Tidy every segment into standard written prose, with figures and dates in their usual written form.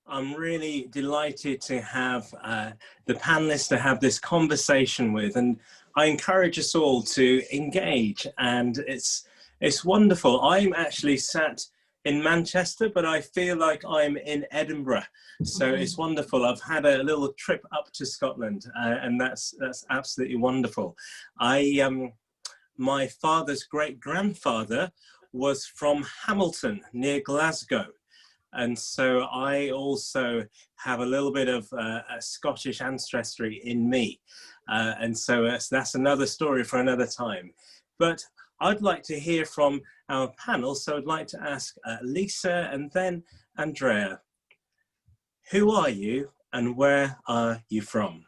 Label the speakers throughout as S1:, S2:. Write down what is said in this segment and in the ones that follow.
S1: I'm really delighted to have the panelists to have this conversation with, and I encourage us all to engage, and it's wonderful. I'm actually sat in Manchester, but I feel like I'm in Edinburgh, so it's wonderful. I've had a little trip up to Scotland, and that's absolutely wonderful. My father's great-grandfather was from Hamilton, near Glasgow. And so I also have a little bit of a Scottish ancestry in me. And so that's another story for another time. But I'd like to hear from our panel. So I'd like to ask Lisa and then Andrea. Who are you and where are you from?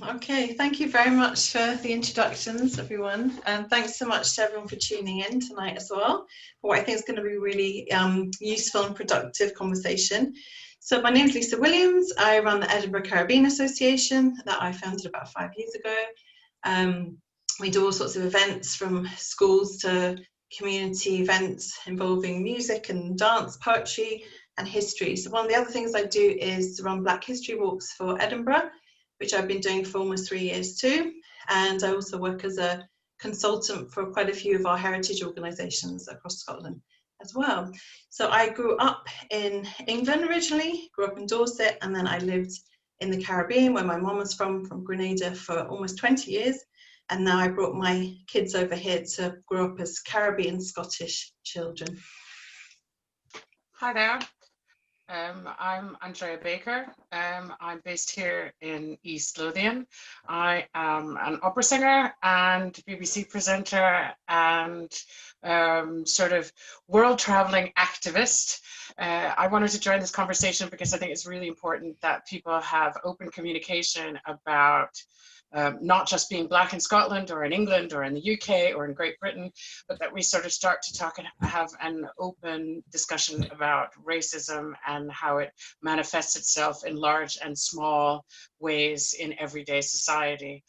S2: Okay, thank you very much for the introductions, everyone, and thanks so much to everyone for tuning in tonight as well for what I think is going to be a really useful and productive conversation. So my name is Lisa Williams. I run the Edinburgh Caribbean Association that I founded about 5 years ago. We do all sorts of events, from schools to community events involving music and dance, poetry and history. So one of the other things I do is run Black History Walks for Edinburgh, which I've been doing for almost 3 years too. And I also work as a consultant for quite a few of our heritage organisations across Scotland as well. So I grew up in England originally, grew up in Dorset, and then I lived in the Caribbean, where my mum was from Grenada, for almost 20 years. And now I brought my kids over here to grow up as Caribbean Scottish children.
S3: Hi there. I'm Andrea Baker. I'm based here in East Lothian. I am an opera singer and BBC presenter and sort of world traveling activist. I wanted to join this conversation because I think it's really important that people have open communication about not just being Black in Scotland or in England or in the UK or in Great Britain, but that we sort of start to talk and have an open discussion about racism and how it manifests itself in large and small ways in everyday society.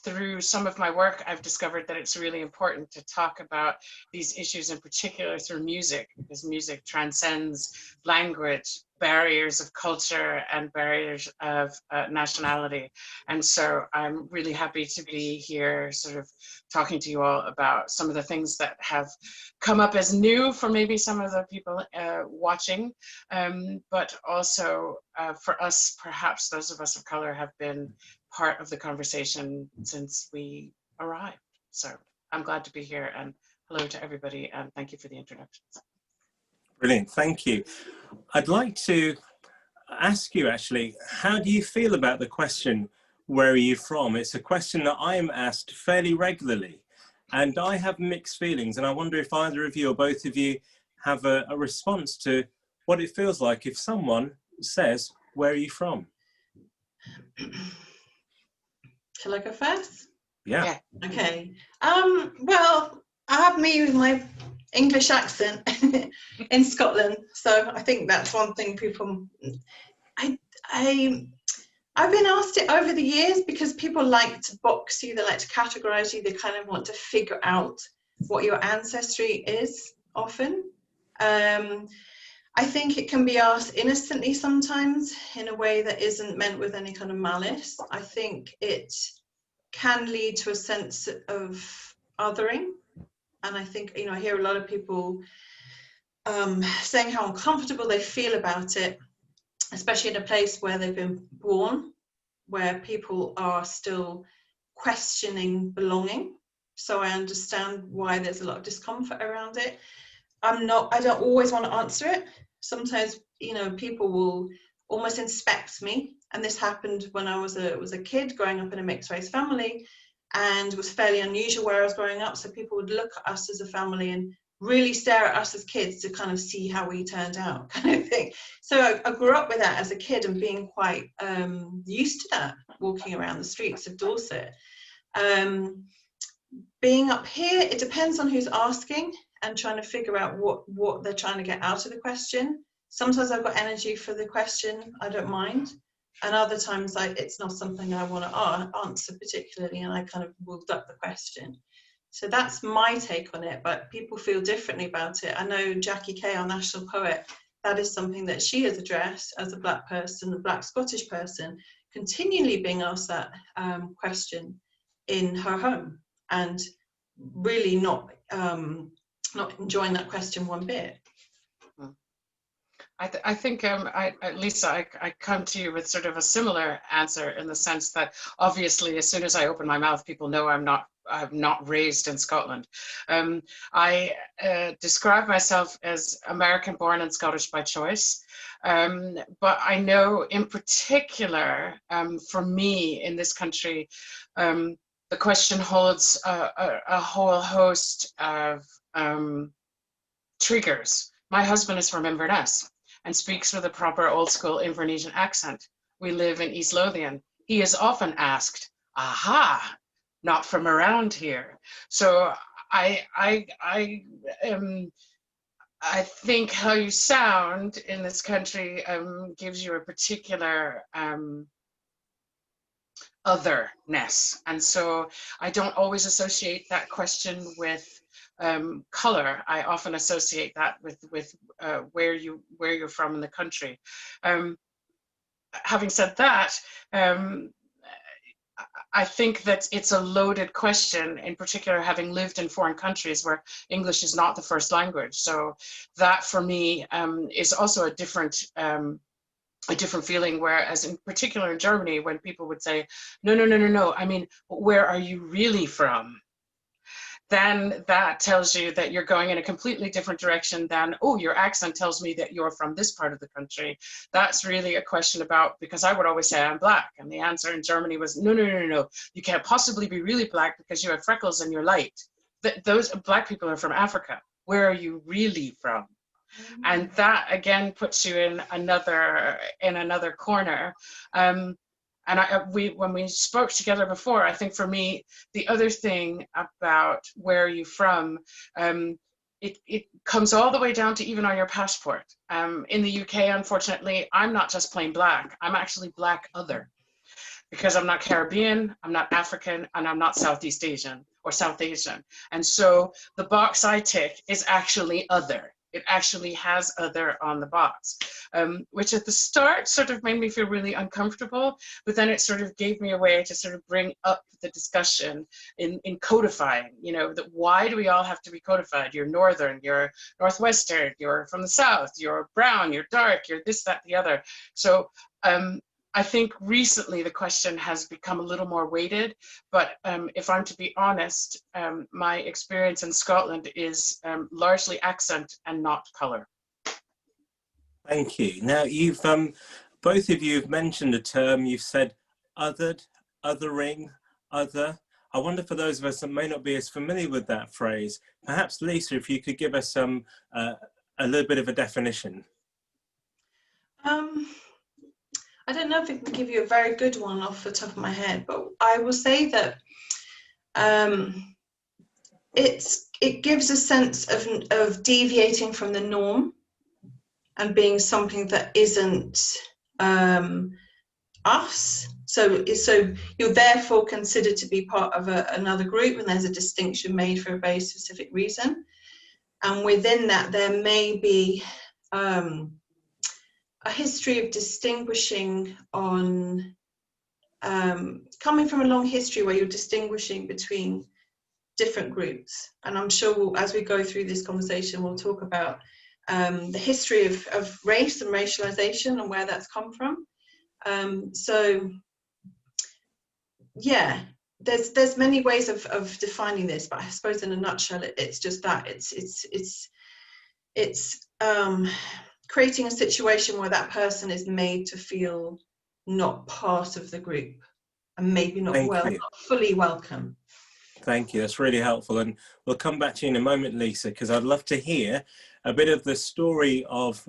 S3: Through some of my work, I've discovered that it's really important to talk about these issues in particular through music, because music transcends language, barriers of culture and barriers of nationality. And so I'm really happy to be here sort of talking to you all about some of the things that have come up as new for maybe some of the people watching, but also for us, perhaps those of us of color have been part of the conversation since we arrived. So I'm glad to be here, and hello to everybody, and thank you for the introductions.
S1: Brilliant, thank you. I'd like to ask you actually, how do you feel about the question, where are you from? It's a question that I'm asked fairly regularly, and I have mixed feelings, and I wonder if either of you or both of you have a response to what it feels like if someone says, where are you from?
S2: Shall I go first?
S1: Yeah.
S2: Okay. Well, I have me with my English accent in Scotland, so I think that's one thing people. I've been asked it over the years because people like to box you, they like to categorise you, they kind of want to figure out what your ancestry is often. I think it can be asked innocently sometimes in a way that isn't meant with any kind of malice. I think it can lead to a sense of othering. And I think, you know, I hear a lot of people saying how uncomfortable they feel about it, especially in a place where they've been born, where people are still questioning belonging. So I understand why there's a lot of discomfort around it. I don't always want to answer it. Sometimes, you know, people will almost inspect me. And this happened when I was a kid growing up in a mixed race family, and it was fairly unusual where I was growing up. So people would look at us as a family and really stare at us as kids to kind of see how we turned out, kind of thing. So I grew up with that as a kid and being quite used to that, walking around the streets of Dorset. Being up here, it depends on who's asking and trying to figure out what they're trying to get out of the question. Sometimes I've got energy for the question, I don't mind. And other times it's not something I want to answer particularly, and I kind of will duck the question. So that's my take on it, but people feel differently about it. I know Jackie Kay, our national poet, that is something that she has addressed as a Black person, a Black Scottish person, continually being asked that question in her home, and really not enjoying that question one bit.
S3: I think, Lisa, I come to you with sort of a similar answer, in the sense that obviously as soon as I open my mouth, people know I'm not raised in Scotland. I describe myself as American born and Scottish by choice. But I know in particular, for me in this country, the question holds a whole host of triggers. My husband is from Inverness and speaks with a proper old school Invernessian accent. We live in East Lothian. He is often asked, aha, not from around here. So I think how you sound in this country gives you a particular otherness. And so I don't always associate that question with color. I often associate that with where you're from in the country. Having said that, I think that it's a loaded question, in particular having lived in foreign countries where English is not the first language. So that for me is also a different feeling, whereas in particular in Germany, when people would say, no, I mean, where are you really from? Then that tells you that you're going in a completely different direction than, oh, your accent tells me that you're from this part of the country. That's really a question about, because I would always say I'm Black, and the answer in Germany was, no, you can't possibly be really Black because you have freckles and you're light. Those Black people are from Africa. Where are you really from? And that again puts you in another corner. And when we spoke together before, I think for me, the other thing about where are you from, it comes all the way down to even on your passport. In the UK, unfortunately, I'm not just plain Black, I'm actually Black other. Because I'm not Caribbean, I'm not African, and I'm not Southeast Asian or South Asian. And so the box I tick is actually other. It actually has other on the box, which at the start sort of made me feel really uncomfortable, but then it sort of gave me a way to sort of bring up the discussion in codifying, that why do we all have to be codified? You're Northern, you're Northwestern, you're from the South, you're brown, you're dark, you're this, that, the other. So I think recently the question has become a little more weighted, but if I'm to be honest, my experience in Scotland is largely accent and not colour.
S1: Thank you. Now, you've both of you have mentioned a term. You've said othered, othering, other. I wonder, for those of us that may not be as familiar with that phrase, perhaps Lisa, if you could give us a little bit of a definition.
S2: I don't know if I can give you a very good one off the top of my head, but I will say that it gives a sense of deviating from the norm and being something that isn't us. So you're therefore considered to be part of another group, and there's a distinction made for a very specific reason. And within that, there may be a history of distinguishing on, coming from a long history where you're distinguishing between different groups. And I'm sure as we go through this conversation, we'll talk about the history of race and racialization and where that's come from. So yeah, there's many ways of defining this, but I suppose in a nutshell, it's just that it's creating a situation where that person is made to feel not part of the group and maybe not fully welcome.
S1: Thank you, that's really helpful. And we'll come back to you in a moment, Lisa, because I'd love to hear a bit of the story of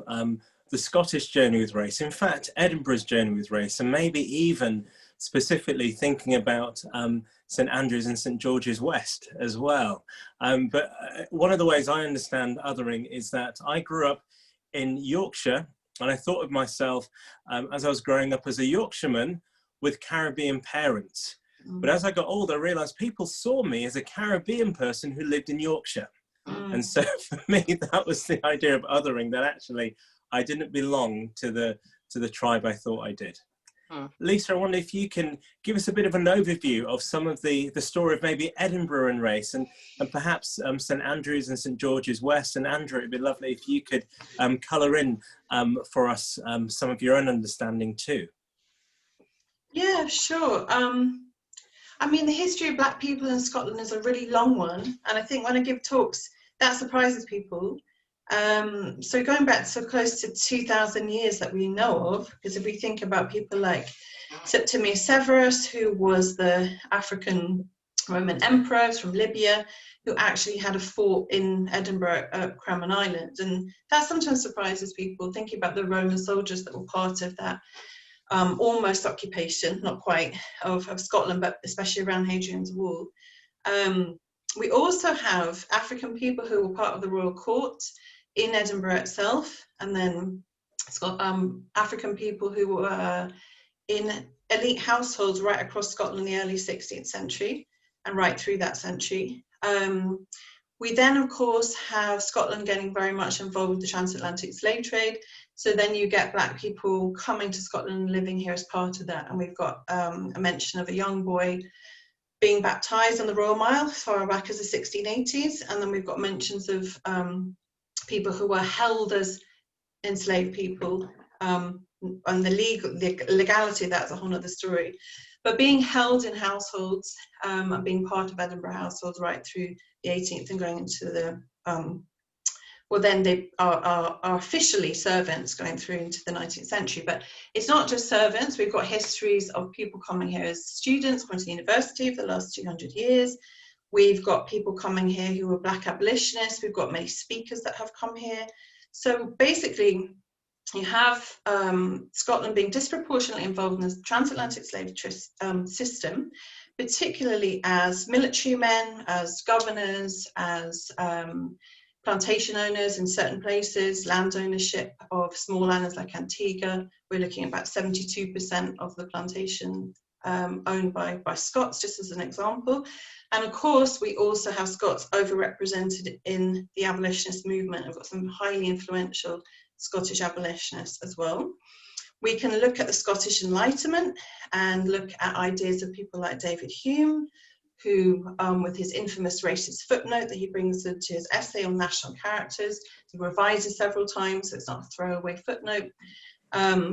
S1: the Scottish journey with race, in fact, Edinburgh's journey with race, and maybe even specifically thinking about St Andrews and St George's West as well. But one of the ways I understand othering is that I grew up in Yorkshire, and I thought of myself as I was growing up as a Yorkshireman with Caribbean parents. But as I got older, I realised people saw me as a Caribbean person who lived in Yorkshire. And so for me, that was the idea of othering, that actually I didn't belong to the tribe I thought I did. Lisa, I wonder if you can give us a bit of an overview of some of the story of maybe Edinburgh and race, and perhaps St Andrews and St George's West. And Andrew, it'd be lovely if you could colour in for us some of your own understanding too.
S2: Yeah, sure. I mean, the history of Black people in Scotland is a really long one, and I think when I give talks, that surprises people. So going back to close to 2,000 years that we know of, because if we think about people like Septimius Severus, who was the African Roman emperor from Libya, who actually had a fort in Edinburgh at Craman Island, and that sometimes surprises people, thinking about the Roman soldiers that were part of that almost occupation, not quite, of Scotland, but especially around Hadrian's Wall. We also have African people who were part of the royal court in Edinburgh itself, and then it's got African people who were in elite households right across Scotland in the early 16th century and right through that century. We then, of course, have Scotland getting very much involved with the transatlantic slave trade. So then you get Black people coming to Scotland and living here as part of that. And we've got a mention of a young boy being baptized on the Royal Mile as far back as the 1680s. And then we've got mentions of people who were held as enslaved people, and the legality, that's a whole other story. But being held in households and being part of Edinburgh households right through the 18th and going into the, well, then they are officially servants going through into the 19th century. But it's not just servants. We've got histories of people coming here as students, going to the university for the last 200 years. We've got people coming here who were Black abolitionists. We've got many speakers that have come here. So basically, you have Scotland being disproportionately involved in the transatlantic slave system, particularly as military men, as governors, as plantation owners in certain places, land ownership of small islands like Antigua. We're looking at about 72% of the plantation owned by Scots, just as an example. And of course, we also have Scots overrepresented in the abolitionist movement. We've got some highly influential Scottish abolitionists as well. We can look at the Scottish Enlightenment and look at ideas of people like David Hume, who, with his infamous racist footnote that he brings into his essay on national characters, he revises several times, so it's not a throwaway footnote,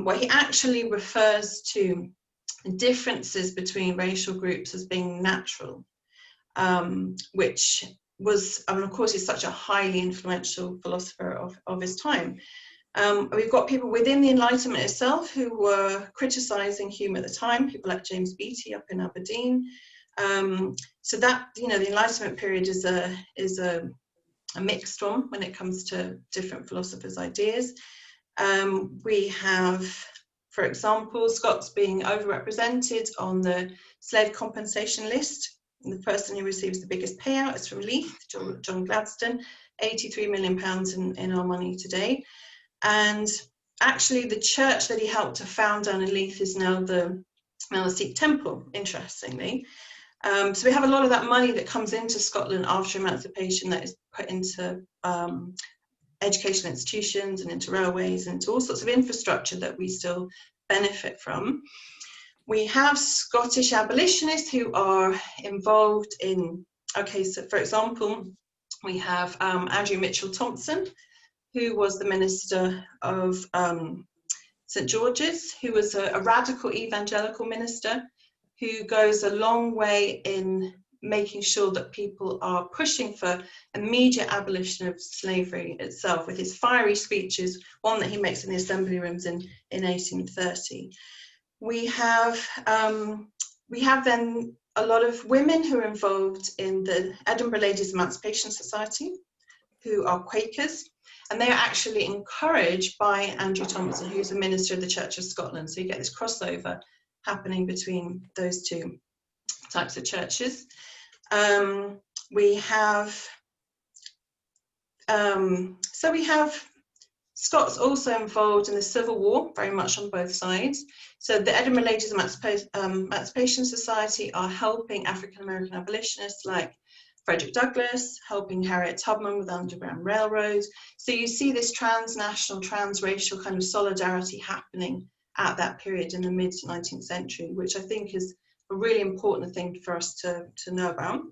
S2: where he actually refers to differences between racial groups as being natural, which was, I mean, of course, he's such a highly influential philosopher of his time. We've got people within the Enlightenment itself who were criticising Hume at the time, people like James Beattie up in Aberdeen. So that, you know, the Enlightenment period is a mixed one when it comes to different philosophers' ideas. We have, for example, Scots being overrepresented on the slave compensation list. And the person who receives the biggest payout is from Leith, John Gladstone, £83 million in our money today. And actually the church that he helped to found down in Leith is now the Sikh temple, interestingly. So we have a lot of that money that comes into Scotland after emancipation that is put into educational institutions and into railways and into all sorts of infrastructure that we still benefit from. We have Scottish abolitionists who are involved in, okay, so for example, we have Andrew Mitchell-Thompson, who was the minister of St George's, who was a radical evangelical minister who goes a long way in making sure that people are pushing for immediate abolition of slavery itself, with his fiery speeches, one that he makes in the assembly rooms in 1830. We have then a lot of women who are involved in the Edinburgh Ladies Emancipation Society, who are Quakers, and they are actually encouraged by Andrew Thompson, who's a minister of the Church of Scotland. So you get this crossover happening between those two types of churches. We have Scots also involved in the Civil War, very much on both sides. So the Edinburgh Ladies Emancipation Society are helping African American abolitionists like Frederick Douglass, helping Harriet Tubman with Underground Railroad. So you see this transnational, transracial kind of solidarity happening at that period in the mid-19th century, which I think is a really important thing for us to know about.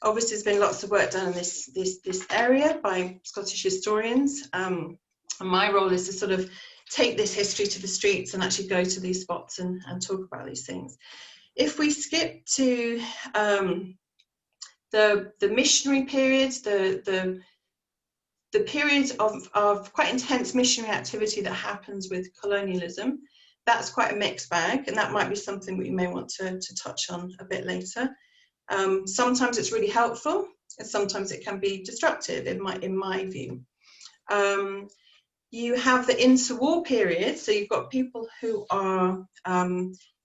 S2: Obviously, there's been lots of work done in this area by Scottish historians. And my role is to sort of take this history to the streets and actually go to these spots and talk about these things. If we skip to the missionary periods, the periods of quite intense missionary activity that happens with colonialism, that's quite a mixed bag, and that might be something we may want to touch on a bit later. Sometimes it's really helpful, and sometimes it can be destructive, in my view. You have the interwar period, so you've got people who are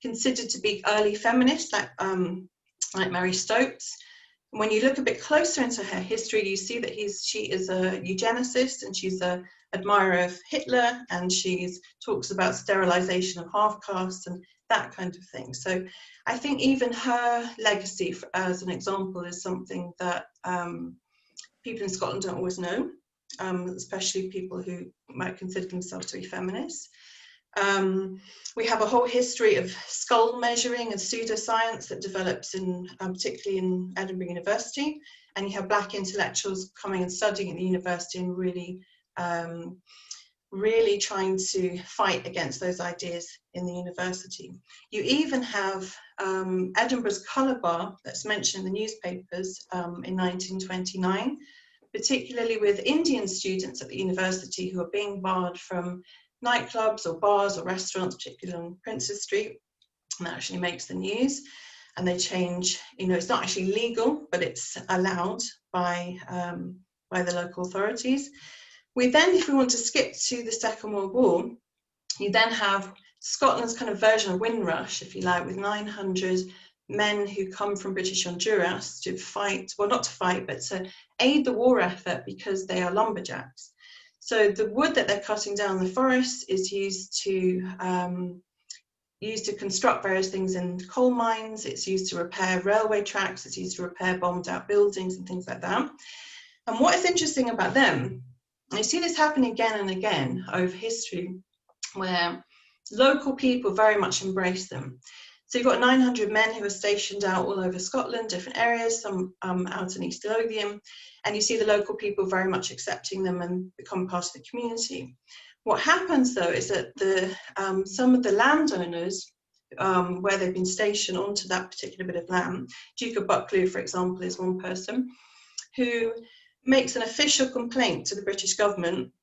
S2: considered to be early feminists, like Mary Stopes. When you look a bit closer into her history, you see that she is a eugenicist, and she's an admirer of Hitler, and she talks about sterilization of half-castes and that kind of thing. So I think even her legacy, as an example, is something that people in Scotland don't always know, especially people who might consider themselves to be feminists. We have a whole history of skull measuring and pseudoscience that develops particularly in Edinburgh University, and you have Black intellectuals coming and studying at the university and really trying to fight against those ideas in the university. You even have Edinburgh's colour bar that's mentioned in the newspapers in 1929, particularly with Indian students at the university who are being barred from nightclubs or bars or restaurants, particularly on Princes Street, and that actually makes the news. And they change, it's not actually legal, but it's allowed by the local authorities. We then, if we want to skip to the Second World War, you then have Scotland's kind of version of Windrush, if you like, with 900 men who come from British Honduras to fight, well, not to fight, but to aid the war effort because they are lumberjacks. So the wood that they're cutting down the forest is used to construct various things in coal mines. It's used to repair railway tracks. It's used to repair bombed out buildings and things like that. And what is interesting about them, and you see this happen again and again over history, where local people very much embrace them. So you've got 900 men who are stationed out all over Scotland, different areas, some out in East Lothian, and you see the local people very much accepting them and become part of the community. What happens though is that some of the landowners, where they've been stationed onto that particular bit of land, Duke of Buccleuch, for example, is one person, who makes an official complaint to the British government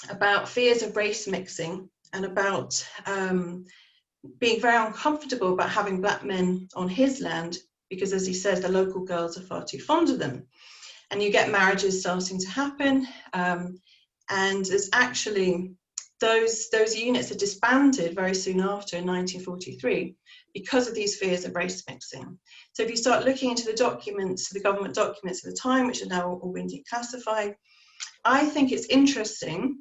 S2: about fears of race mixing and about being very uncomfortable about having Black men on his land because, as he says, the local girls are far too fond of them. And you get marriages starting to happen, and there's actually those units are disbanded very soon after in 1943 because of these fears of race mixing. So if you start looking into the documents, the government documents at the time, which are now all been declassified, I think it's interesting,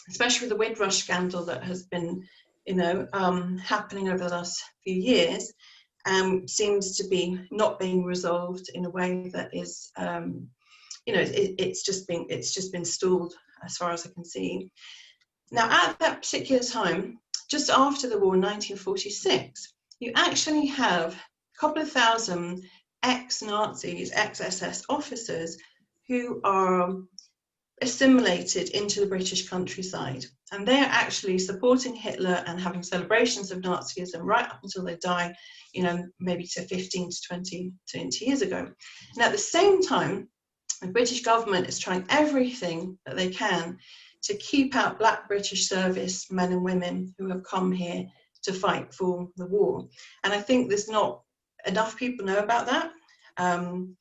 S2: especially with the Windrush scandal that has been happening over the last few years, seems to be not being resolved in a way that is, it's just been stalled as far as I can see. Now, at that particular time, just after the war in 1946, you actually have a couple of thousand ex-Nazis, ex-SS officers who are assimilated into the British countryside, and they're actually supporting Hitler and having celebrations of Nazism right up until they die, maybe to 15 to 20 years ago. And at the same time, the British government is trying everything that they can to keep out Black British service men and women who have come here to fight for the war. And I think there's not enough people know about that, and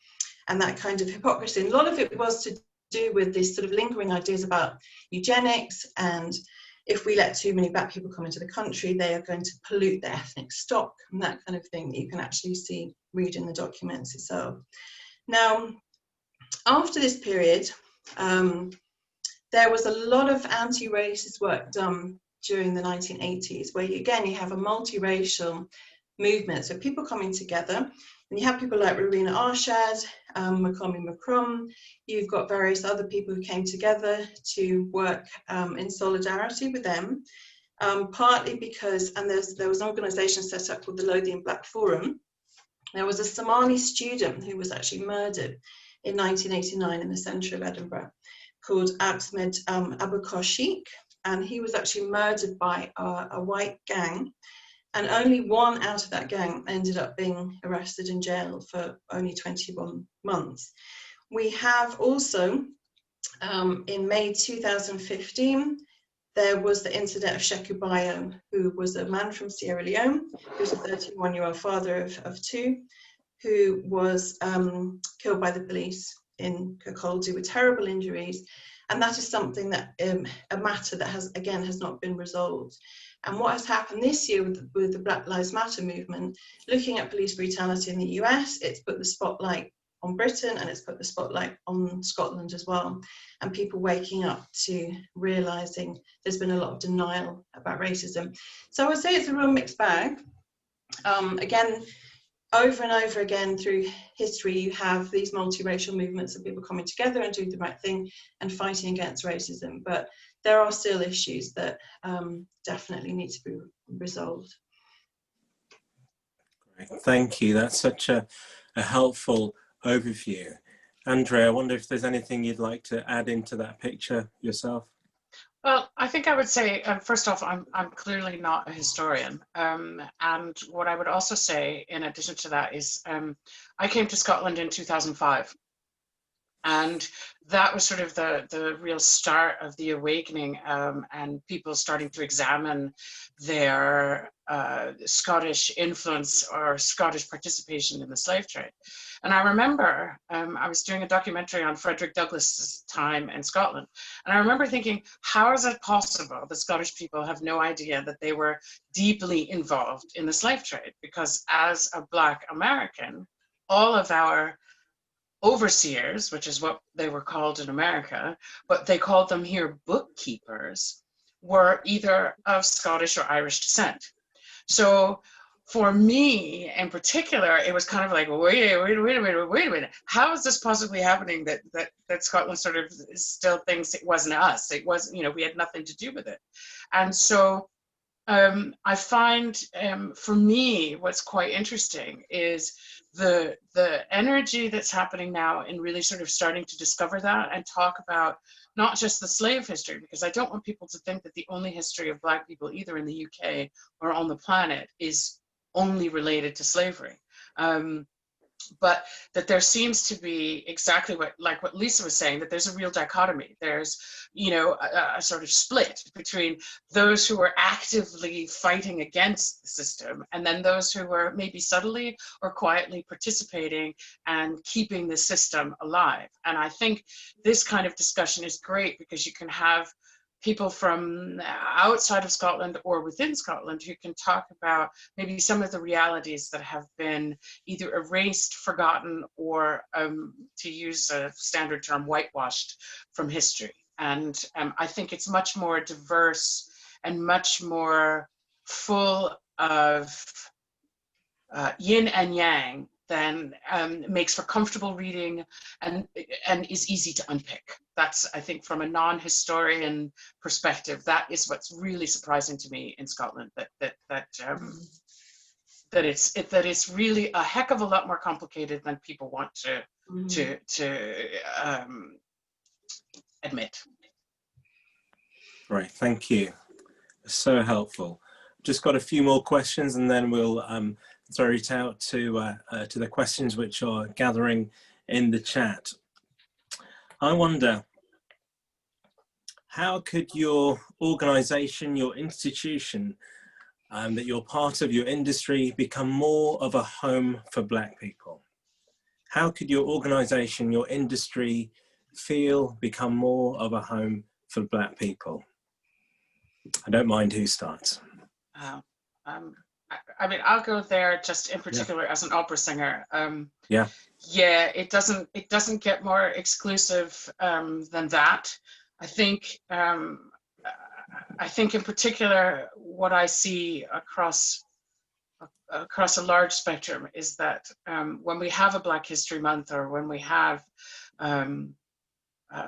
S2: that kind of hypocrisy. And a lot of it was to do with these sort of lingering ideas about eugenics, and if we let too many Black people come into the country, they are going to pollute the ethnic stock, and that kind of thing that you can actually read in the documents itself. Now, after this period, there was a lot of anti-racist work done during the 1980s, where you have a multiracial movement, so people coming together. And you have people like Rowena Arshad, Makomi Macron. You've got various other people who came together to work in solidarity with them, partly because, and there was an organisation set up called the Lothian Black Forum. There was a Somali student who was actually murdered in 1989 in the centre of Edinburgh, called Ahmed Abukar Sheikh, and he was actually murdered by a white gang, and only one out of that gang ended up being arrested and jailed for only 21 months. We have also, in May 2015, there was the incident of Sheku Bayo, who was a man from Sierra Leone, who was a 31-year-old father of two, who was killed by the police in Kirkcaldy with terrible injuries. And that is something that, a matter that has not been resolved. And what has happened this year with the Black Lives Matter movement, looking at police brutality in the US, it's put the spotlight on Britain and it's put the spotlight on Scotland as well. And people waking up to realising there's been a lot of denial about racism. So I would say it's a real mixed bag. Again, over and over again through history, you have these multiracial movements of people coming together and doing the right thing and fighting against racism. But there are still issues that definitely need to be resolved.
S1: Great. Thank you. That's such a helpful overview. Andrea, I wonder if there's anything you'd like to add into that picture yourself?
S3: Well, I think I would say, first off, I'm clearly not a historian. And what I would also say, in addition to that, is I came to Scotland in 2005. And that was sort of the real start of the awakening, and people starting to examine their Scottish influence or Scottish participation in the slave trade. And I remember I was doing a documentary on Frederick Douglass's time in Scotland. And I remember thinking, how is it possible that Scottish people have no idea that they were deeply involved in the slave trade? Because as a Black American, all of our overseers, which is what they were called in America, but they called them here bookkeepers, were either of Scottish or Irish descent. So for me in particular, it was kind of like, wait a minute, how is this possibly happening that Scotland sort of still thinks it wasn't us? It was, we had nothing to do with it. And so I find for me, what's quite interesting is the energy that's happening now in really sort of starting to discover that and talk about not just the slave history, because I don't want people to think that the only history of Black people, either in the UK or on the planet, is only related to slavery. But that there seems to be exactly what Lisa was saying, that there's a real dichotomy. There's, a sort of split between those who are actively fighting against the system and then those who are maybe subtly or quietly participating and keeping the system alive. And I think this kind of discussion is great because you can have people from outside of Scotland or within Scotland who can talk about maybe some of the realities that have been either erased, forgotten, or to use a standard term, whitewashed from history. And I think it's much more diverse and much more full of yin and yang than makes for comfortable reading and is easy to unpick. That's, I think, from a non-historian perspective, that is what's really surprising to me in Scotland, that it's really a heck of a lot more complicated than people want to admit.
S1: Right, thank you. So helpful. Just got a few more questions and then we'll throw it out to the questions which are gathering in the chat. I wonder, how could your organization, your institution, that you're part of, your industry, become more of a home for Black people? How could your organization, your industry become more of a home for Black people? I don't mind who starts.
S3: I mean, I'll go there just in particular as an opera singer.
S1: Yeah,
S3: it doesn't get more exclusive than that. I think in particular what I see across across a large spectrum is that when we have a Black History Month, or when we have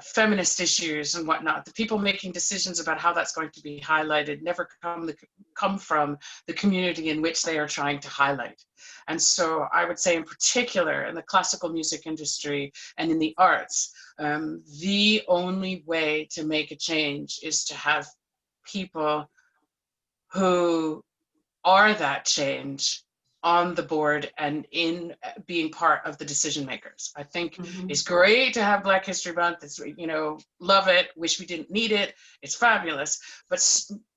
S3: feminist issues and whatnot, the people making decisions about how that's going to be highlighted never come from the community in which they are trying to highlight. And so I would say in particular in the classical music industry and in the arts, the only way to make a change is to have people who are that change on the board and in being part of the decision makers. I think it's great to have Black History Month. It's, you know, love it, wish we didn't need it. It's fabulous. But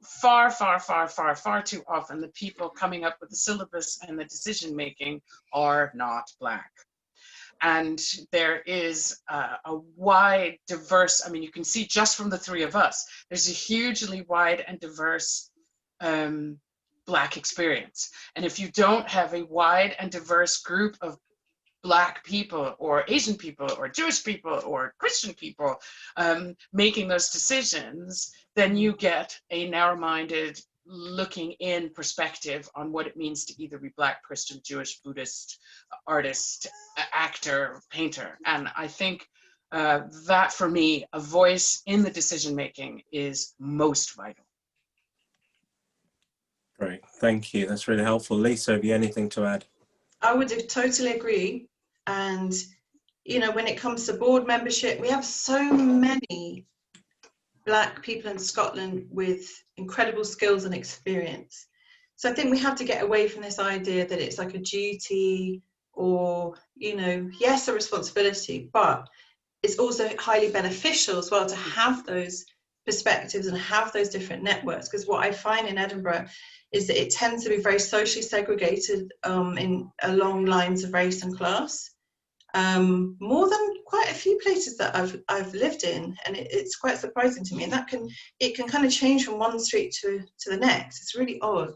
S3: far, far, far, far, far too often, the people coming up with the syllabus and the decision making are not Black. And there is a wide, diverse, I mean, you can see just from the three of us, there's a hugely wide and diverse Black experience. And if you don't have a wide and diverse group of Black people or Asian people or Jewish people or Christian people making those decisions, then you get a narrow-minded looking in perspective on what it means to either be Black, Christian, Jewish, Buddhist, artist, actor, painter. And I think that for me, a voice in the decision making is most vital.
S1: Great, thank you. That's really helpful. Lisa, have you anything to add?
S2: I would totally agree. And, you know, when it comes to board membership, we have so many Black people in Scotland with incredible skills and experience. So I think we have to get away from this idea that it's like a duty or, you know, yes, a responsibility, but it's also highly beneficial as well to have those perspectives and have those different networks. Because what I find in Edinburgh is that it tends to be very socially segregated along lines of race and class, more than quite a few places that I've lived in, and it's quite surprising to me. And it can kind of change from one street to the next. It's really odd.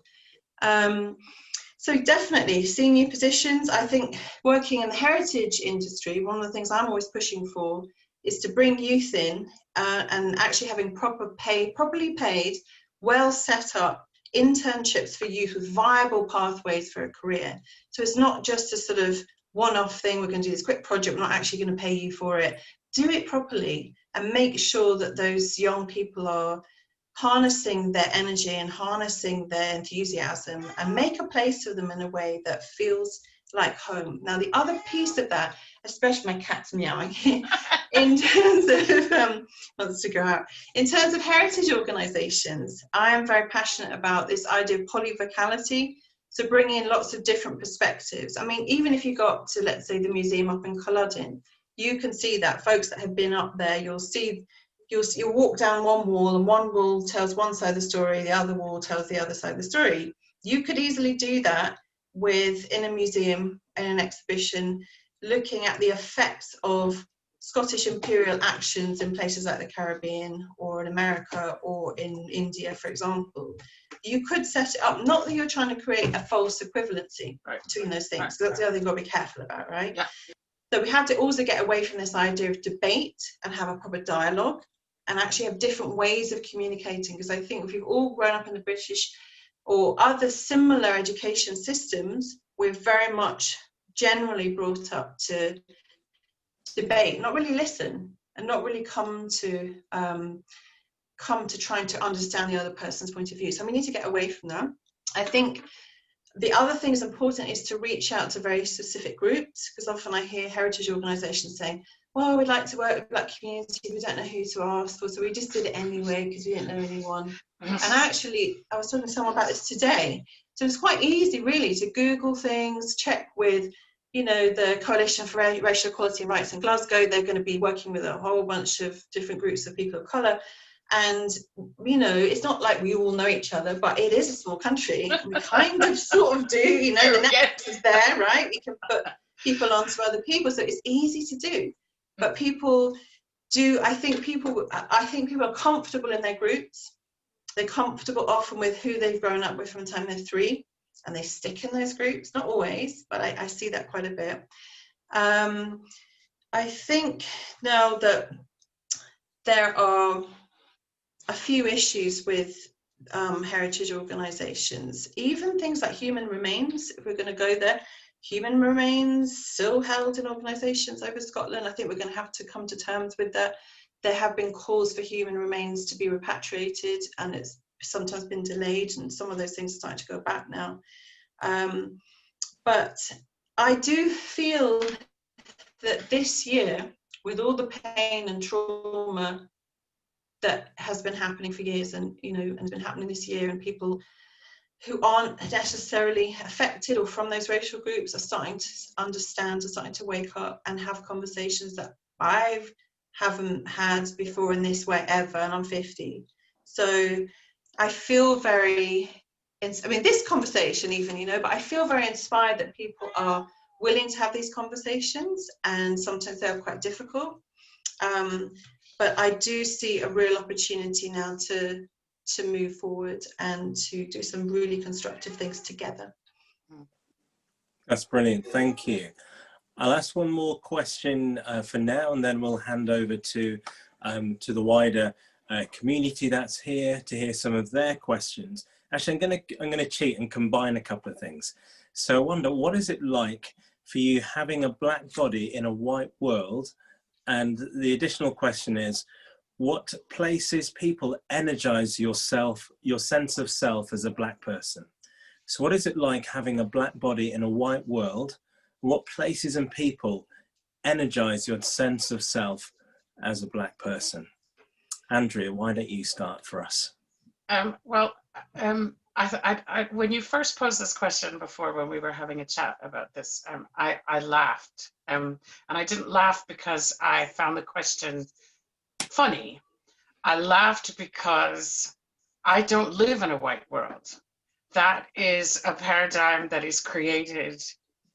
S2: So definitely senior positions. I think working in the heritage industry, one of the things I'm always pushing for is to bring youth in and actually having properly paid, well set up internships for youth with viable pathways for a career. So it's not just a sort of one-off thing, we're going to do this quick project, we're not actually going to pay you for it. Do it properly and make sure that those young people are harnessing their energy and harnessing their enthusiasm and make a place for them in a way that feels like home. Now, the other piece of that, especially my cat's meowing here, in terms of wants to go out. In terms of heritage organisations, I am very passionate about this idea of polyvocality. So bringing in lots of different perspectives. I mean, even if you got to, let's say, the museum up in Culloden, you can see that folks that have been up there, you'll walk down one wall and one wall tells one side of the story, the other wall tells the other side of the story. You could easily do that in a museum, in an exhibition, looking at the effects of Scottish imperial actions in places like the Caribbean or in America or in India, for example. You could set it up, not that you're trying to create a false equivalency between those things, because that's the other thing you've got to be careful about, right? Yeah. So we have to also get away from this idea of debate and have a proper dialogue and actually have different ways of communicating, because I think if you've all grown up in the British or other similar education systems, we're very much generally brought up to debate, not really listen, and not really come to trying to understand the other person's point of view. So we need to get away from that. I think the other thing that's important is to reach out to very specific groups, because often I hear heritage organisations saying, well, we'd like to work with Black community, we don't know who to ask for, so we just did it anyway because we didn't know anyone. And actually, I was talking to someone about this today. So it's quite easy, really, to Google things, check with, you know, the Coalition for Racial Equality and Rights in Glasgow. They're going to be working with a whole bunch of different groups of people of colour. And, you know, it's not like we all know each other, but it is a small country. We kind of sort of do, you know, the network is there, right? We can put people onto other people, so it's easy to do. But people do, I think people are comfortable in their groups. They're comfortable often with who they've grown up with from the time they're 3, and they stick in those groups. Not always, but I see that quite a bit. I think now that there are a few issues with heritage organisations, even things like human remains, if we're going to go there. Human remains still held in organisations over Scotland. I think we're going to have to come to terms with that. There have been calls for human remains to be repatriated, and it's sometimes been delayed, and some of those things are starting to go back now. But I do feel that this year, with all the pain and trauma that has been happening for years, and and has been happening this year, and people who aren't necessarily affected or from those racial groups are starting to understand, are starting to wake up and have conversations that I haven't had before in this way ever, and I'm 50. So I feel very, this conversation even, but I feel very inspired that people are willing to have these conversations, and sometimes they're quite difficult. But I do see a real opportunity now to move forward and to do some really constructive things together.
S1: That's brilliant, thank you. I'll ask one more question for now, and then we'll hand over to the wider community that's here to hear some of their questions. Actually, I'm gonna cheat and combine a couple of things. So I wonder, what is it like for you having a black body in a white world? And the additional question is, what places, people energize your sense of self as a black person? So what is it like having a black body in a white world? What places and people energize your sense of self as a black person? Andrea, why don't you start for us?
S3: When you first posed this question before, when we were having a chat about this, I laughed. And I didn't laugh because I found the question funny. I laughed because I don't live in a white world. That is a paradigm that is created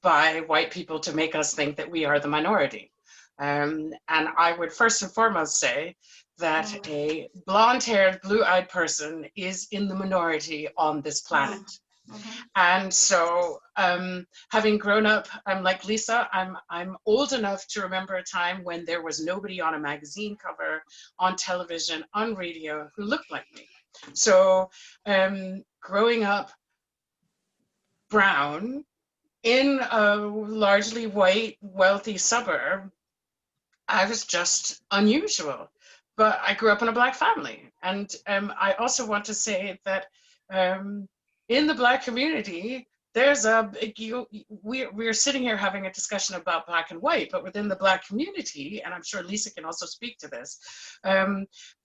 S3: by white people to make us think that we are the minority. And I would first and foremost say that a blonde-haired, blue-eyed person is in the minority on this planet. And so, having grown up, I'm like Lisa, I'm old enough to remember a time when there was nobody on a magazine cover, on television, on radio, who looked like me. So, growing up brown in a largely white, wealthy suburb, I was just unusual. But I grew up in a black family. And I also want to say that in the black community, there's we're sitting here having a discussion about black and white, but within the black community, and I'm sure Lisa can also speak to this,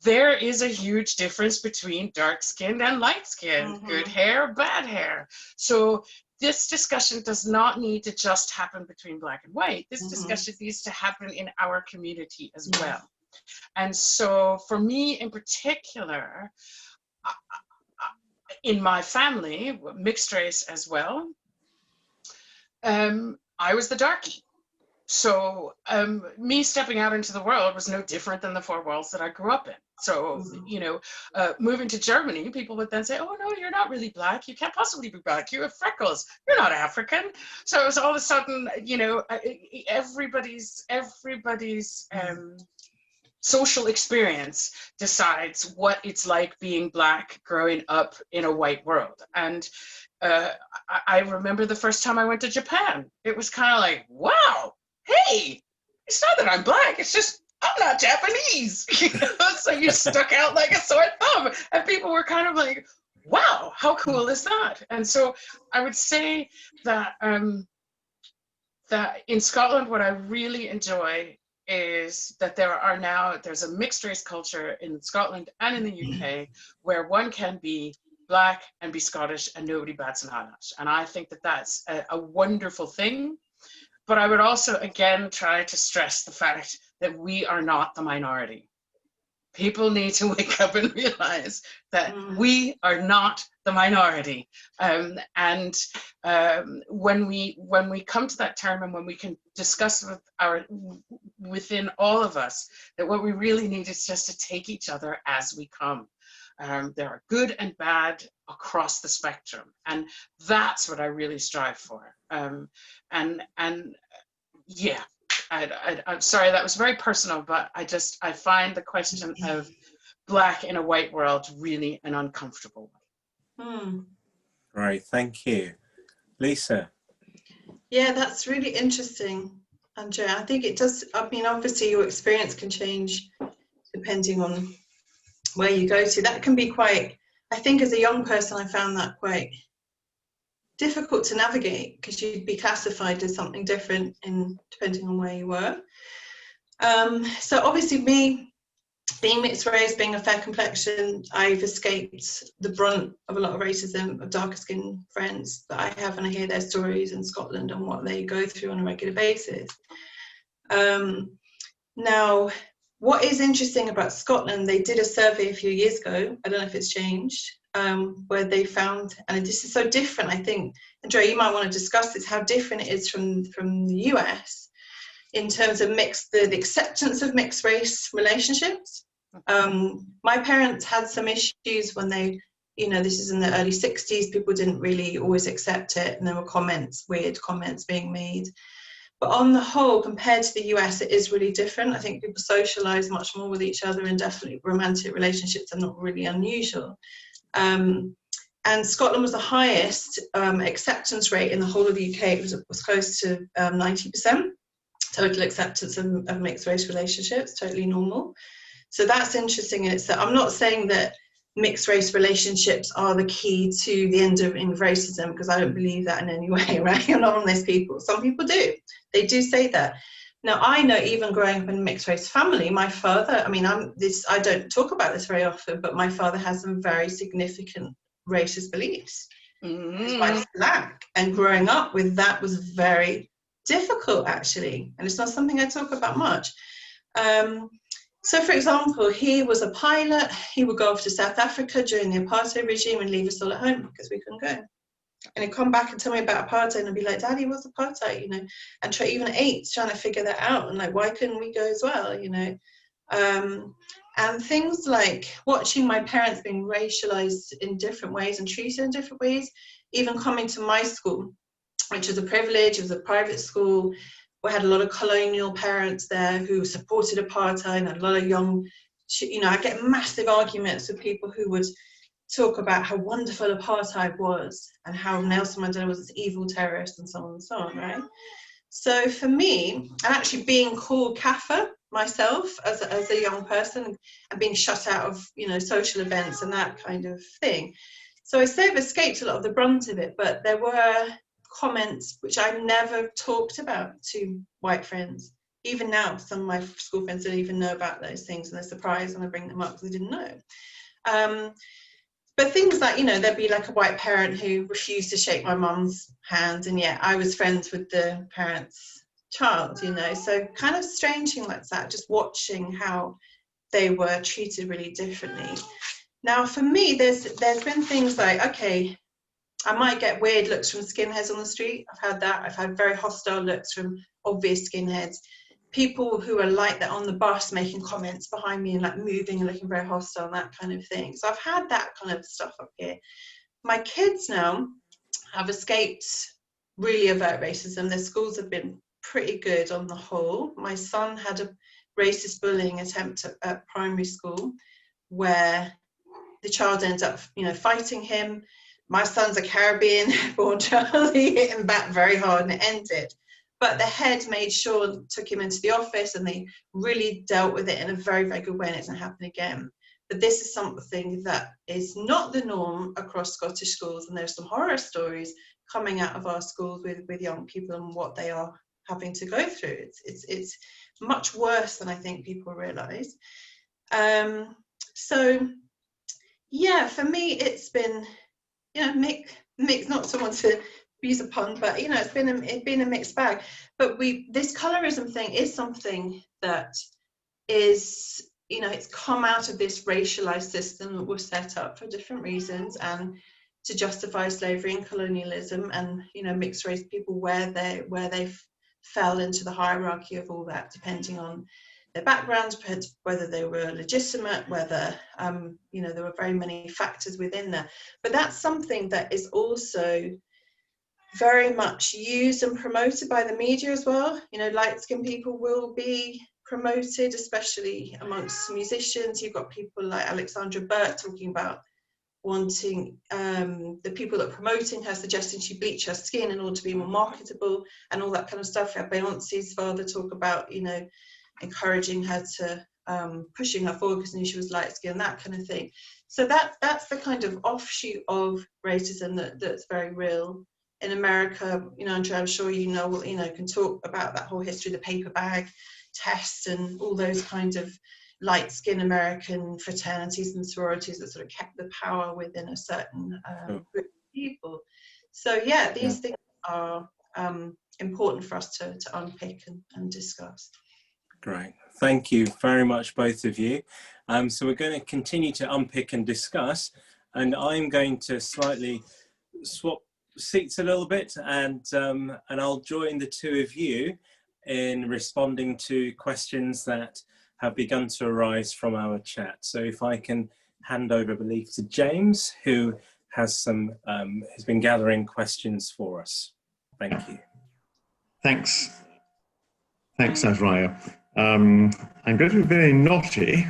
S3: there is a huge difference between dark-skinned and light-skinned, good hair, bad hair. So this discussion does not need to just happen between black and white. This discussion needs to happen in our community as well. And so for me in particular, in my family, mixed race as well, I was the darkie. So me stepping out into the world was no different than the four walls that I grew up in. So, moving to Germany, people would then say, oh, no, you're not really black. You can't possibly be black. You have freckles. You're not African. So it was all of a sudden, everybody's social experience decides what it's like being black growing up in a white world. And I remember the first time I went to Japan, it was kind of like, wow, hey, it's not that I'm black, it's just I'm not Japanese. So you stuck out like a sore thumb, and people were kind of like, wow, how cool is that? And so I would say that that in Scotland, what I really enjoy is that there's a mixed race culture in Scotland and in the UK where one can be black and be Scottish and nobody bats an eyelash. And I think that that's a wonderful thing. But I would also, again, try to stress the fact that we are not the minority. People need to wake up and realize that we are not the minority. And when we come to that term, and when we can discuss within all of us, that what we really need is just to take each other as we come. There are good and bad across the spectrum, and that's what I really strive for. Yeah, I'm sorry, that was very personal, but I find the question of black in a white world really an uncomfortable one.
S1: Right, thank you. Lisa?
S2: Yeah, that's really interesting, Andrea. I think it does, I mean, obviously your experience can change depending on where you go to. That can be quite, I think as a young person, I found that quite difficult to navigate because you'd be classified as something different depending on where you were. So obviously me, being mixed race, being a fair complexion, I've escaped the brunt of a lot of racism of darker skinned friends that I have, and I hear their stories in Scotland and what they go through on a regular basis. Now, what is interesting about Scotland, they did a survey a few years ago, I don't know if it's changed, where they found, and this is so different, I think, Andrea, you might want to discuss this, how different it is from the US in terms of the acceptance of mixed race relationships. My parents had some issues when they, this is in the early 60s, people didn't really always accept it, and there were weird comments being made. But on the whole, compared to the US, it is really different. I think people socialize much more with each other, and definitely romantic relationships are not really unusual. And Scotland was the highest acceptance rate in the whole of the UK. It was close to 90%. Total acceptance of mixed race relationships, totally normal. So that's interesting in itself. I'm not saying that mixed race relationships are the key to the end of racism, because I don't believe that in any way, right? I'm not one of those people. Some people do. They do say that. Now, I know even growing up in a mixed race family, my father, I mean, I don't talk about this very often, but my father has some very significant racist beliefs. His wife's black, and growing up with that was very difficult, actually, and it's not something I talk about much. So, for example, he was a pilot. He would go off to South Africa during the apartheid regime and leave us all at home because we couldn't go. And he'd come back and tell me about apartheid, and I'd be like, "Daddy, what's apartheid?" And try, even at 8, trying to figure that out, and like, why couldn't we go as well? And things like watching my parents being racialized in different ways and treated in different ways, even coming to my school, which was a privilege. It was a private school. We had a lot of colonial parents there who supported apartheid, and a lot of young, I get massive arguments with people who would talk about how wonderful apartheid was and how Nelson Mandela was this evil terrorist and so on and so on, right? So for me, and actually being called Kaffir myself as a young person, and being shut out of, social events and that kind of thing. So I say I've escaped a lot of the brunt of it, but there were comments which I never talked about to white friends. Even now, some of my school friends don't even know about those things, and they're surprised when I bring them up because they didn't know. But things like, there'd be like a white parent who refused to shake my mum's hand, and yet I was friends with the parent's child, so kind of strange thing like that, just watching how they were treated really differently. Now, for me, there's been things like, okay, I might get weird looks from skinheads on the street. I've had that. I've had very hostile looks from obvious skinheads. People who are like that on the bus making comments behind me and like moving and looking very hostile and that kind of thing. So I've had that kind of stuff up here. My kids now have escaped really overt racism. Their schools have been pretty good on the whole. My son had a racist bullying attempt at primary school where the child ends up, fighting him. My son's a Caribbean-born child. He hit him back very hard and it ended. But the head made sure, took him into the office, and they really dealt with it in a very, very good way, and it doesn't happen again. But this is something that is not the norm across Scottish schools, and there's some horror stories coming out of our schools with young people and what they are having to go through. It's much worse than I think people realise. So, yeah, for me, it's been, mixed, not someone to use a pun, but it's been a mixed bag. But this colorism thing is something that is, it's come out of this racialized system that was set up for different reasons, and to justify slavery and colonialism, and mixed race people where they fell into the hierarchy of all that, depending on their backgrounds, whether they were legitimate, whether there were very many factors within there. But that's something that is also very much used and promoted by the media as well. Light-skinned people will be promoted, especially amongst musicians. You've got people like Alexandra Burt talking about wanting the people that are promoting her suggesting she bleach her skin in order to be more marketable and all that kind of stuff. We had Beyonce's father talk about, you know, encouraging her to pushing her forward because he knew she was light skinned, that kind of thing. So that's the kind of offshoot of racism that's very real. In America, you know, Andrea, I'm sure you know, can talk about that whole history, the paper bag test and all those kinds of light-skinned American fraternities and sororities that sort of kept the power within a certain group of people. So yeah, these things are important for us to unpick and discuss.
S1: Great, thank you very much, both of you. So we're going to continue to unpick and discuss, and I'm going to slightly swap seats a little bit, and I'll join the two of you in responding to questions that have begun to arise from our chat. So if I can hand over, I believe, to James, who has has been gathering questions for us. Thank you.
S4: Thanks, Azariah. I'm going to be very naughty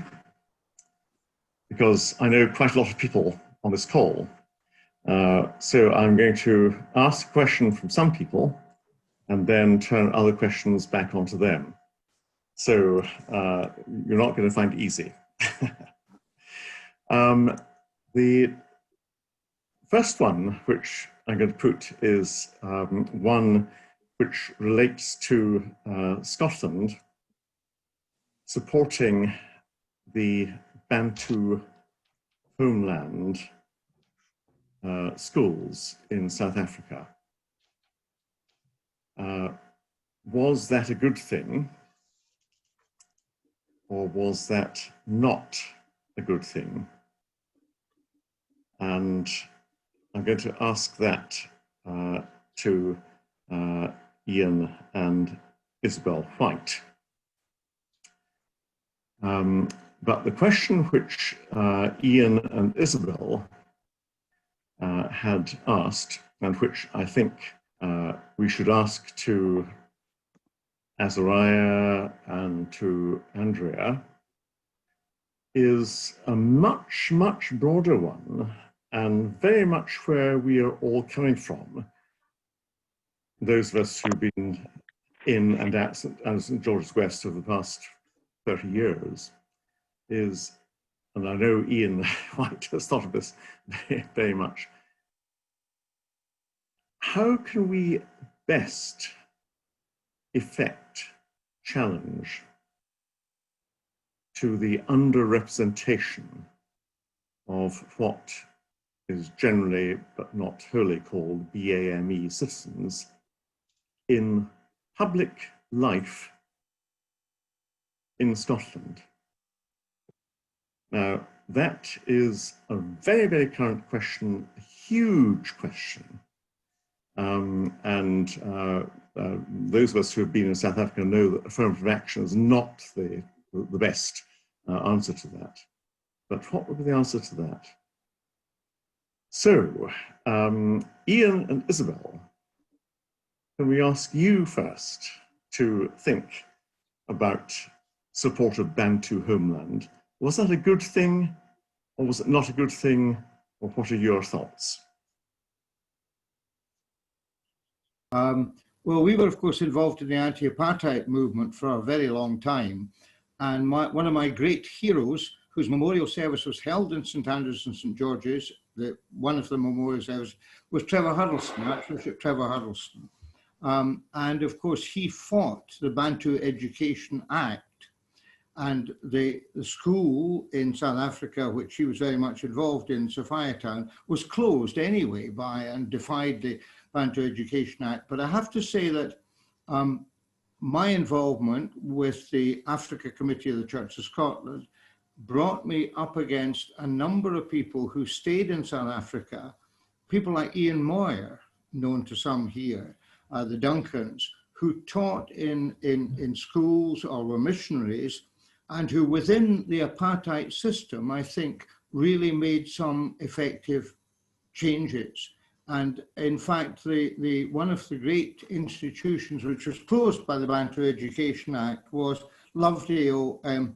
S4: because I know quite a lot of people on this call. So I'm going to ask a question from some people and then turn other questions back onto them. So you're not going to find it easy. The first one which I'm going to put is one which relates to Scotland supporting the Bantu homeland schools in South Africa. Was that a good thing? Or was that not a good thing? And I'm going to ask that to Ian and Isabel White. But the question which Ian and Isabel had asked, and which I think we should ask to Azariah and to Andrea, is a much, much broader one, and very much where we are all coming from. Those of us who've been in and at St. George's West over the past 30 years is, and I know Ian White has thought of this very, very much, how can we best effect challenge to the underrepresentation of what is generally, but not wholly, called BAME citizens in public life in Scotland? Now, that is a very, very current question, a huge question. Those of us who have been in South Africa know that affirmative action is not the best answer to that. But what would be the answer to that? So, Ian and Isabel, can we ask you first to think about support of Bantu homeland? Was that a good thing, or was it not a good thing, or what are your thoughts?
S5: Well, we were, of course, involved in the anti-apartheid movement for a very long time. And one of my great heroes, whose memorial service was held in St Andrews and St George's, one of the memorial services, was Trevor Huddleston, Archbishop Trevor Huddleston. And of course, he fought the Bantu Education Act. And the school in South Africa, which he was very much involved in, Sophiatown, was closed anyway and defied the Bantu Education Act. But I have to say that my involvement with the Africa Committee of the Church of Scotland brought me up against a number of people who stayed in South Africa, people like Ian Moyer, known to some here, the Duncans, who taught in schools or were missionaries, and who within the apartheid system, I think, really made some effective changes. And in fact, one of the great institutions which was closed by the Bantu Education Act was Lovedale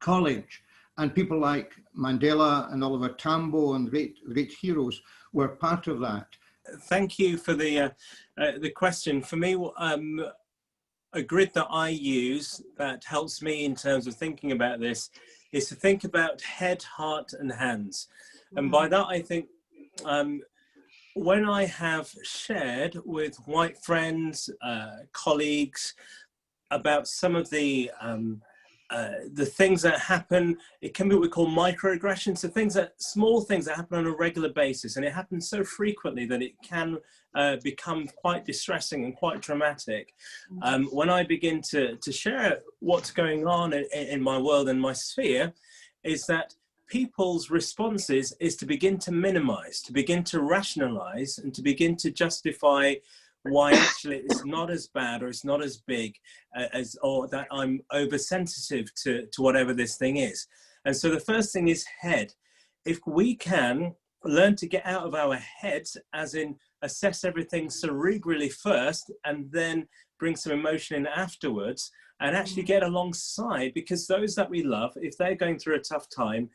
S5: College. And people like Mandela and Oliver Tambo and great heroes were part of that.
S1: Thank you for the question. For me, a grid that I use that helps me in terms of thinking about this is to think about head, heart, and hands. And by that, I think when I have shared with white friends, colleagues, about some of the things that happen, it can be what we call microaggressions, so small things that happen on a regular basis, and it happens so frequently that it can become quite distressing and quite traumatic. When I begin to share what's going on in my world and my sphere, is that people's responses is to begin to minimize, to begin to rationalize, and to begin to justify why actually it's not as bad or it's not as big or that I'm oversensitive to whatever this thing is. And so the first thing is head. If we can learn to get out of our heads, as in assess everything cerebrally first and then bring some emotion in afterwards, and actually get alongside, because those that we love, if they're going through a tough time,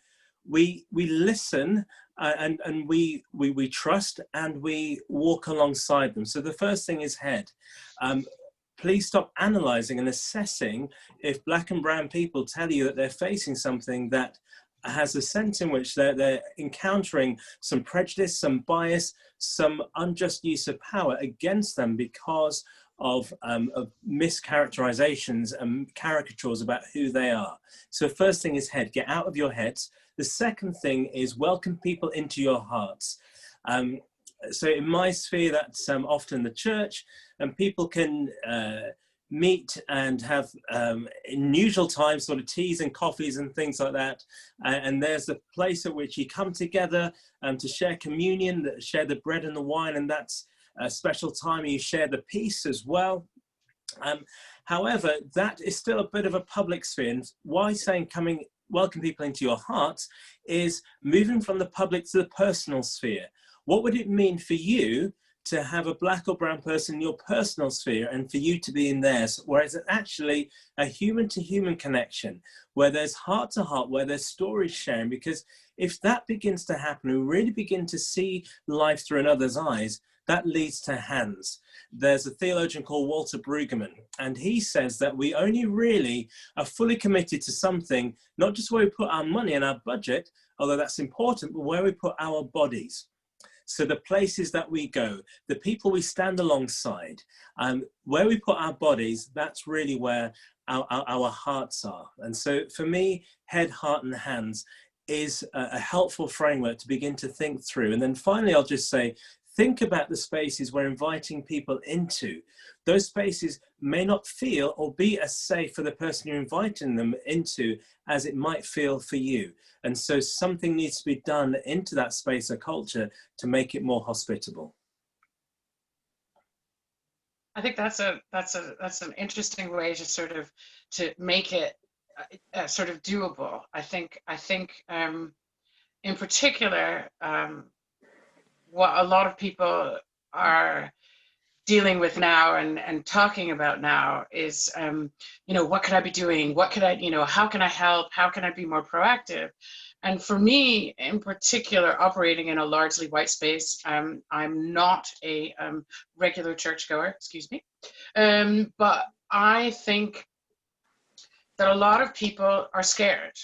S1: we listen and we trust and we walk alongside them. So the first thing is head. Please stop analyzing and assessing if black and brown people tell you that they're facing something that has a sense in which they're encountering some prejudice, some bias, some unjust use of power against them because of mischaracterizations and caricatures about who they are. So first thing is head, get out of your heads. The second thing is welcome people into your hearts. So in my sphere, that's often the church, and people can meet and have in usual times sort of teas and coffees and things like that. And there's a place at which you come together to share communion, share the bread and the wine, and that's a special time. You share the peace as well. However, that is still a bit of a public sphere. And why saying welcome people into your hearts is moving from the public to the personal sphere. What would it mean for you to have a black or brown person in your personal sphere and for you to be in theirs, whereas it's actually a human to human connection where there's heart to heart, where there's stories sharing? Because if that begins to happen, we really begin to see life through another's eyes, that leads to hands. There's a theologian called Walter Brueggemann, and he says that we only really are fully committed to something, not just where we put our money and our budget, although that's important, but where we put our bodies. So the places that we go, the people we stand alongside, where we put our bodies, that's really where our hearts are. And so for me, head, heart, and hands is a helpful framework to begin to think through. And then finally, I'll just say, think about the spaces we're inviting people into. Those spaces may not feel or be as safe for the person you're inviting them into as it might feel for you. And so something needs to be done into that space or culture to make it more hospitable.
S3: I think that's an interesting way to sort of to make it sort of doable. I think in particular, what a lot of people are dealing with now and talking about now is, what could I be doing? What could I, how can I help? How can I be more proactive? And for me, in particular, operating in a largely white space, I'm not a regular churchgoer, excuse me, but I think that a lot of people are scared.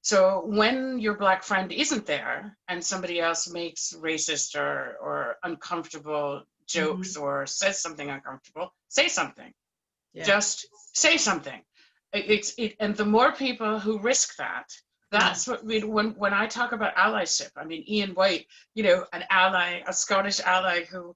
S3: So when your black friend isn't there and somebody else makes racist or uncomfortable jokes or says something uncomfortable, say something. Yeah. Just say something. And the more people who risk that, that's what when I talk about allyship, I mean, Ian White, an ally, a Scottish ally who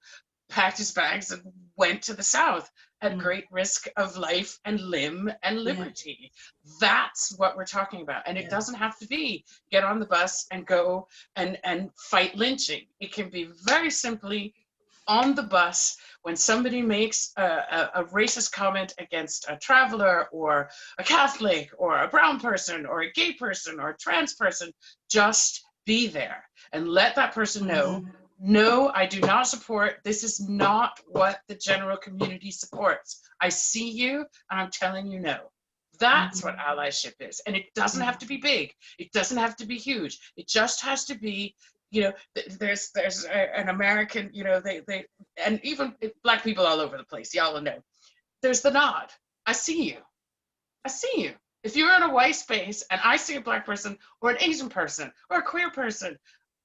S3: packed his bags and went to the South at great risk of life and limb and liberty. Yeah. That's what we're talking about. And it doesn't have to be get on the bus and go and fight lynching. It can be very simply on the bus when somebody makes a racist comment against a traveler or a Catholic or a brown person or a gay person or a trans person, just be there and let that person know, no, I do not support. This is not what the general community supports. I see you and I'm telling you no. That's what allyship is. And it doesn't have to be big. It doesn't have to be huge. It just has to be, you know, there's an American, you know, they and even Black people all over the place, y'all know. There's the nod. I see you. I see you. If you're in a white space and I see a Black person or an Asian person or a queer person,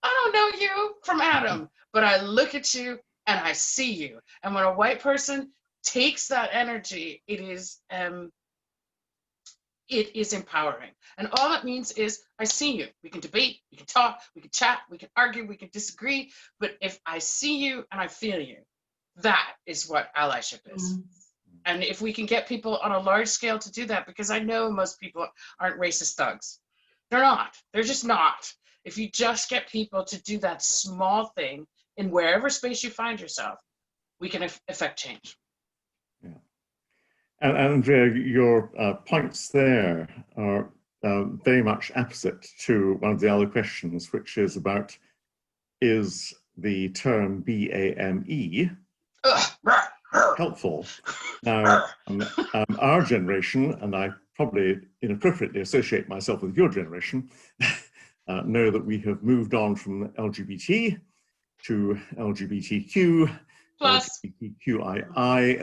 S3: I don't know you from Adam, but I look at you and I see you. And when a white person takes that energy, it is empowering. And all it means is, I see you. We can debate, we can talk, we can chat, we can argue, we can disagree. But if I see you and I feel you, that is what allyship is. Mm-hmm. And if we can get people on a large scale to do that, because I know most people aren't racist thugs. They're not. They're just not. If you just get people to do that small thing in wherever space you find yourself, we can affect change.
S4: Yeah. And Andrea, your points there are very much opposite to one of the other questions, which is about, is the term BAME helpful? Now, our generation, and I probably inappropriately associate myself with your generation, know that we have moved on from LGBT to LGBTQ, plus LGBTQII,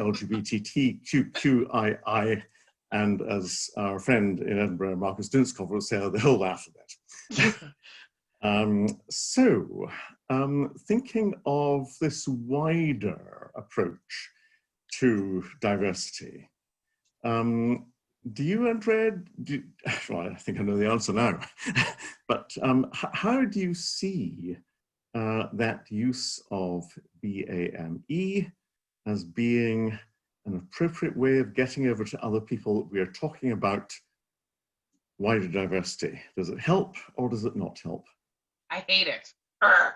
S4: LGBTQQII, and as our friend in Edinburgh, Marcus Dinskov, will say, the whole alphabet. Thinking of this wider approach to diversity, do you, Andrea, well, I think I know the answer now, but how do you see that use of BAME as being an appropriate way of getting over to other people that we are talking about wider diversity? Does it help or does it not help?
S3: I hate it. I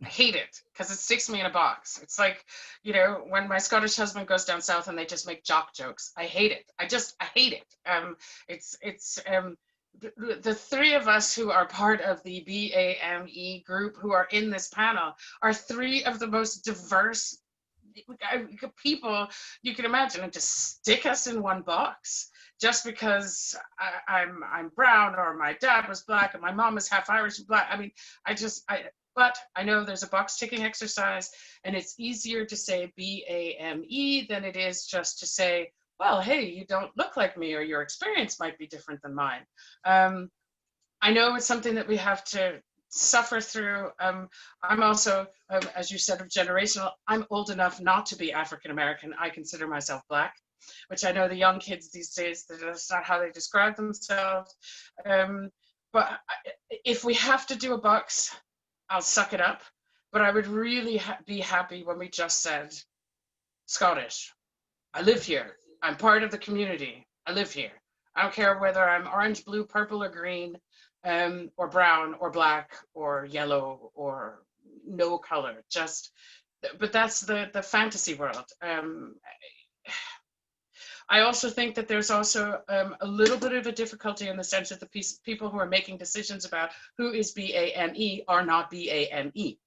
S3: hate it because it sticks me in a box. It's like, you know, when my Scottish husband goes down south and they just make jock jokes. I hate it. I hate it. The three of us who are part of the BAME group who are in this panel are three of the most diverse people you can imagine, and to stick us in one box just because I'm brown or my dad was Black and my mom is half Irish and Black. I mean, but I know there's a box ticking exercise, and it's easier to say BAME than it is just to say, well, hey, you don't look like me, or your experience might be different than mine. I know it's something that we have to suffer through. I'm also, as you said, of generational. I'm old enough not to be African American. I consider myself Black, which I know the young kids these days, that's not how they describe themselves. But if we have to do a box, I'll suck it up. But I would really be happy when we just said, Scottish, I live here. I'm part of the community. I live here. I don't care whether I'm orange, blue, purple, or green, or brown, or Black, or yellow, or no color. But that's the fantasy world. I also think that there's also a little bit of a difficulty in the sense that the people who are making decisions about who is BAME are not BAME.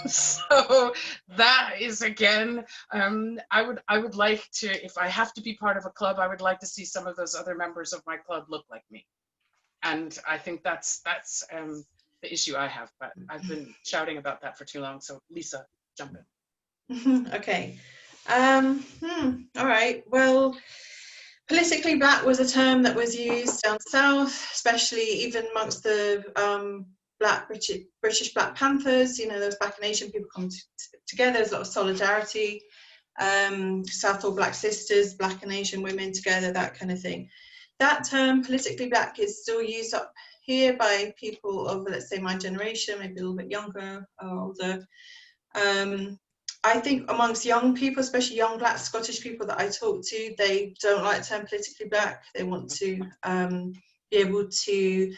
S3: So that is, again, I would like to, if I have to be part of a club, I would like to see some of those other members of my club look like me. And I think that's the issue I have, but I've been shouting about that for too long. So Lisa, jump in.
S2: Okay. All right. Well, politically Black was a term that was used down south, especially even amongst the British Black Panthers. You know, those Black and Asian people come together. There's a lot of solidarity. Southall Black sisters, Black and Asian women together, that kind of thing. That term, politically Black, is still used up here by people of, let's say, my generation, maybe a little bit younger or older. I think amongst young people, especially young Black Scottish people that I talk to, they don't like the term politically Black. They want to be able to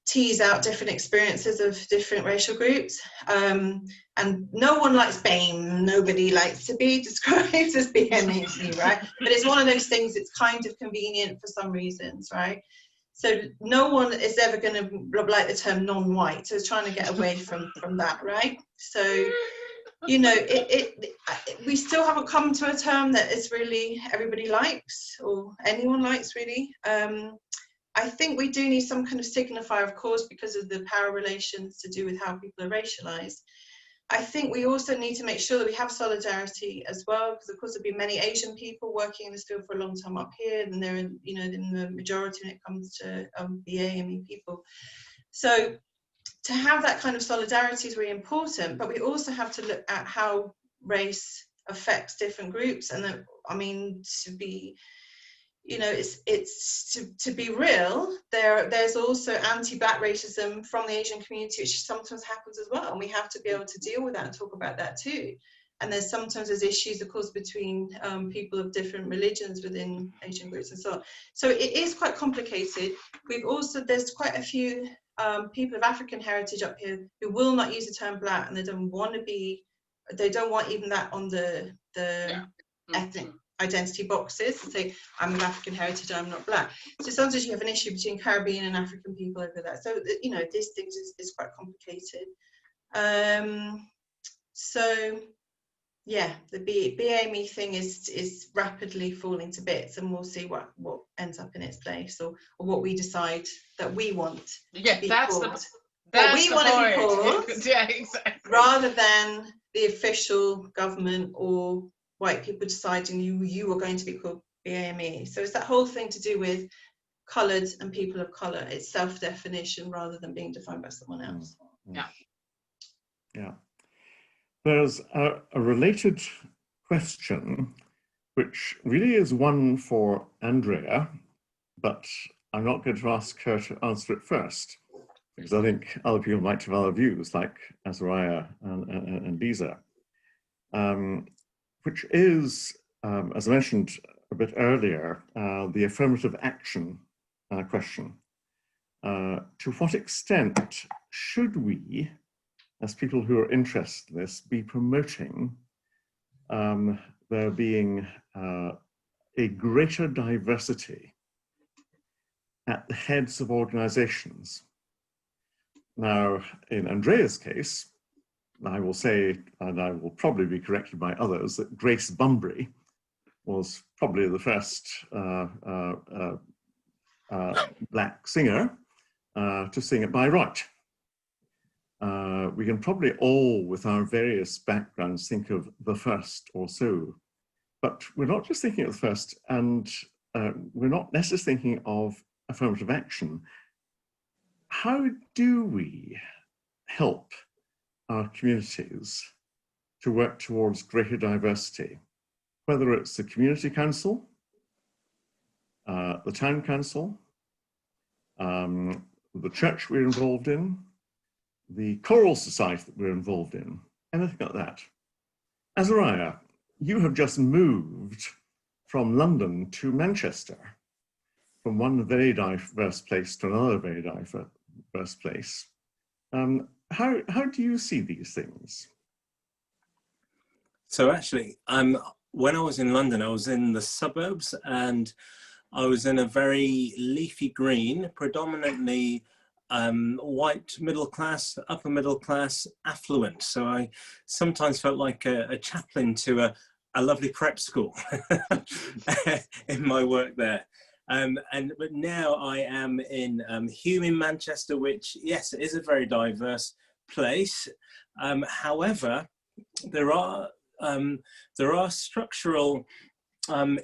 S2: tease out different experiences of different racial groups. And no one likes BAME. Nobody likes to be described as BAME, right? But it's one of those things that's kind of convenient for some reasons, right? So no one is ever going to like the term non-white. So it's trying to get away from that, right? So you know, we still haven't come to a term that is really everybody likes or anyone likes really. I think we do need some kind of signifier, of course, because of the power relations to do with how people are racialized. I think we also need to make sure that we have solidarity as well, because of course there've been many Asian people working in this field for a long time up here, and they're in, you know, in the majority when it comes to the AME people. So to have that kind of solidarity is really important, but we also have to look at how race affects different groups. And I mean, to be, you know, it's to be real, there's also anti-Black racism from the Asian community, which sometimes happens as well, and we have to be able to deal with that and talk about that too. And there's issues, of course, between people of different religions within Asian groups and so on. So it is quite complicated. There's quite a few people of African heritage up here who will not use the term Black, and they don't want even that on the ethnic identity boxes and say, I'm of African heritage, I'm not Black. So sometimes you have an issue between Caribbean and African people over that. So, you know, this thing is quite complicated. So, yeah, the BAME thing is rapidly falling to bits, and we'll see what ends up in its place, or what we decide that we want to be called. What we want to be called,
S3: yeah, exactly.
S2: Rather than the official government or white people deciding you are going to be called BAME. So it's that whole thing to do with coloured and people of colour. It's self-definition rather than being defined by someone else.
S3: Yeah.
S4: Yeah. There's a related question, which really is one for Andrea, but I'm not going to ask her to answer it first, because I think other people might have other views, like Azariah and Lisa. Which is, as I mentioned a bit earlier, the affirmative action question. To what extent should we, as people who are interested in this, be promoting there being a greater diversity at the heads of organizations? Now, in Andrea's case, I will say, and I will probably be corrected by others, that Grace Bunbury was probably the first Black singer to sing it by right. We can probably all, with our various backgrounds, think of the first or so, but we're not just thinking of the first, and we're not necessarily thinking of affirmative action. How do we help our communities to work towards greater diversity, whether it's the community council, the town council, the church we're involved in, the choral society that we're involved in, anything like that? Azariah, you have just moved from London to Manchester, from one very diverse place to another very diverse place. How do you see these things?
S1: So actually, when I was in London, I was in the suburbs, and I was in a very leafy green, predominantly white, middle class, upper middle class, affluent. So I sometimes felt like a chaplain to a lovely prep school in my work there. But now I am in Hume in Manchester, which, yes, it is a very diverse place. However, there are structural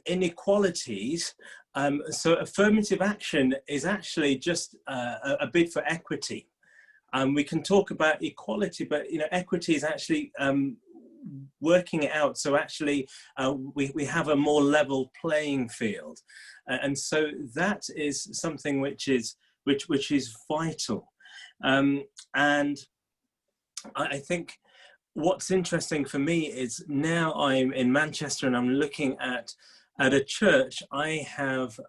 S1: inequalities. So affirmative action is actually just a bid for equity. We can talk about equality, but equity is actually working it out. So actually, we have a more level playing field, and so that is something which is vital. And I think what's interesting for me is now I'm in Manchester and I'm looking at a church. I have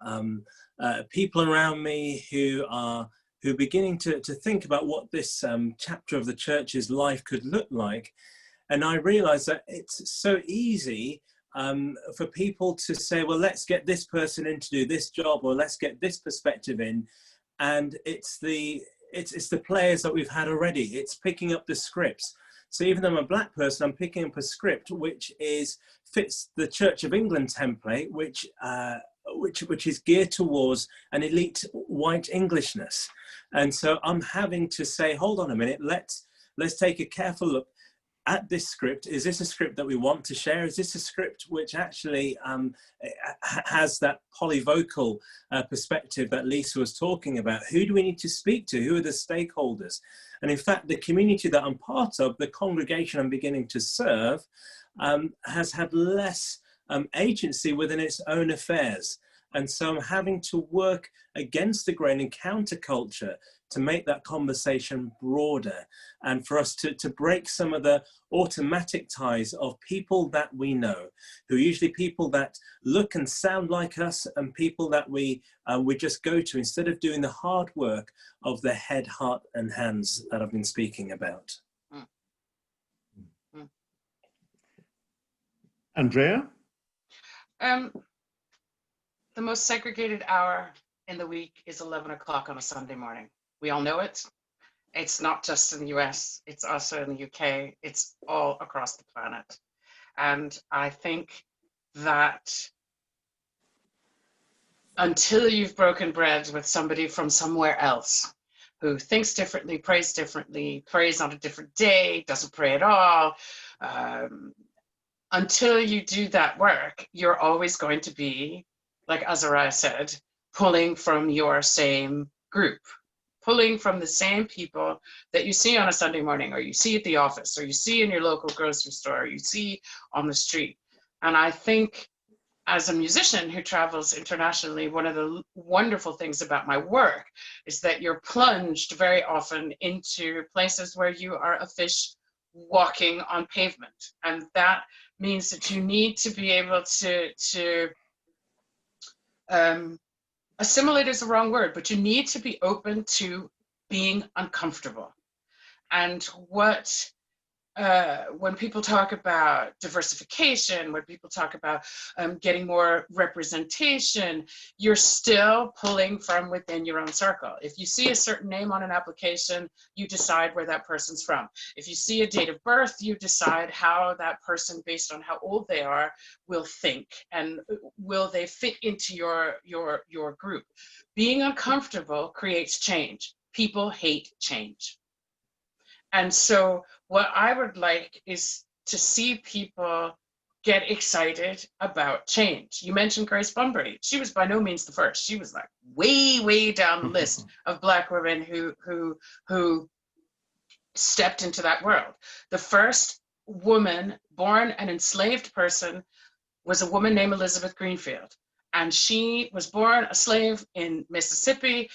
S1: people around me who are beginning to think about what this chapter of the church's life could look like. And I realize that it's so easy for people to say, well, let's get this person in to do this job, or let's get this perspective in. And it's the players that we've had already. It's picking up the scripts. So even though I'm a black person, I'm picking up a script which fits the Church of England template, which is geared towards an elite white Englishness. And so I'm having to say, hold on a minute, let's take a careful look at this script. Is this a script that we want to share? Is this a script which actually has that polyvocal perspective that Lisa was talking about? Who do we need to speak to? Who are the stakeholders? And in fact, the community that I'm part of, the congregation I'm beginning to serve, has had less agency within its own affairs. And so I'm having to work against the grain and counterculture to make that conversation broader, and for us to break some of the automatic ties of people that we know, who are usually people that look and sound like us, and people that we just go to instead of doing the hard work of the head, heart and hands that I've been speaking about.
S4: Andrea?
S3: The most segregated hour in the week is 11 o'clock on a Sunday morning. We all know it. It's not just in the US, it's also in the UK, it's all across the planet. And I think that until you've broken bread with somebody from somewhere else who thinks differently, prays on a different day, doesn't pray at all, until you do that work, you're always going to be, like Azariah said, pulling from your same group, pulling from the same people that you see on a Sunday morning, or you see at the office, or you see in your local grocery store, or you see on the street. And I think as a musician who travels internationally, one of the wonderful things about my work is that you're plunged very often into places where you are a fish walking on pavement. And that means that you need to be able to assimilate is the wrong word, but you need to be open to being uncomfortable. And when people talk about diversification, when people talk about getting more representation, you're still pulling from within your own circle. If you see a certain name on an application, you decide where that person's from. If you see a date of birth, you decide how that person, based on how old they are, will think, and will they fit into your group. Being uncomfortable creates change. People hate change. And so what I would like is to see people get excited about change. You mentioned Grace Bunbury. She was by no means the first. She was like way down the list of Black women who stepped into that world. The first woman born an enslaved person was a woman named Elizabeth Greenfield. And she was born a slave in Mississippi.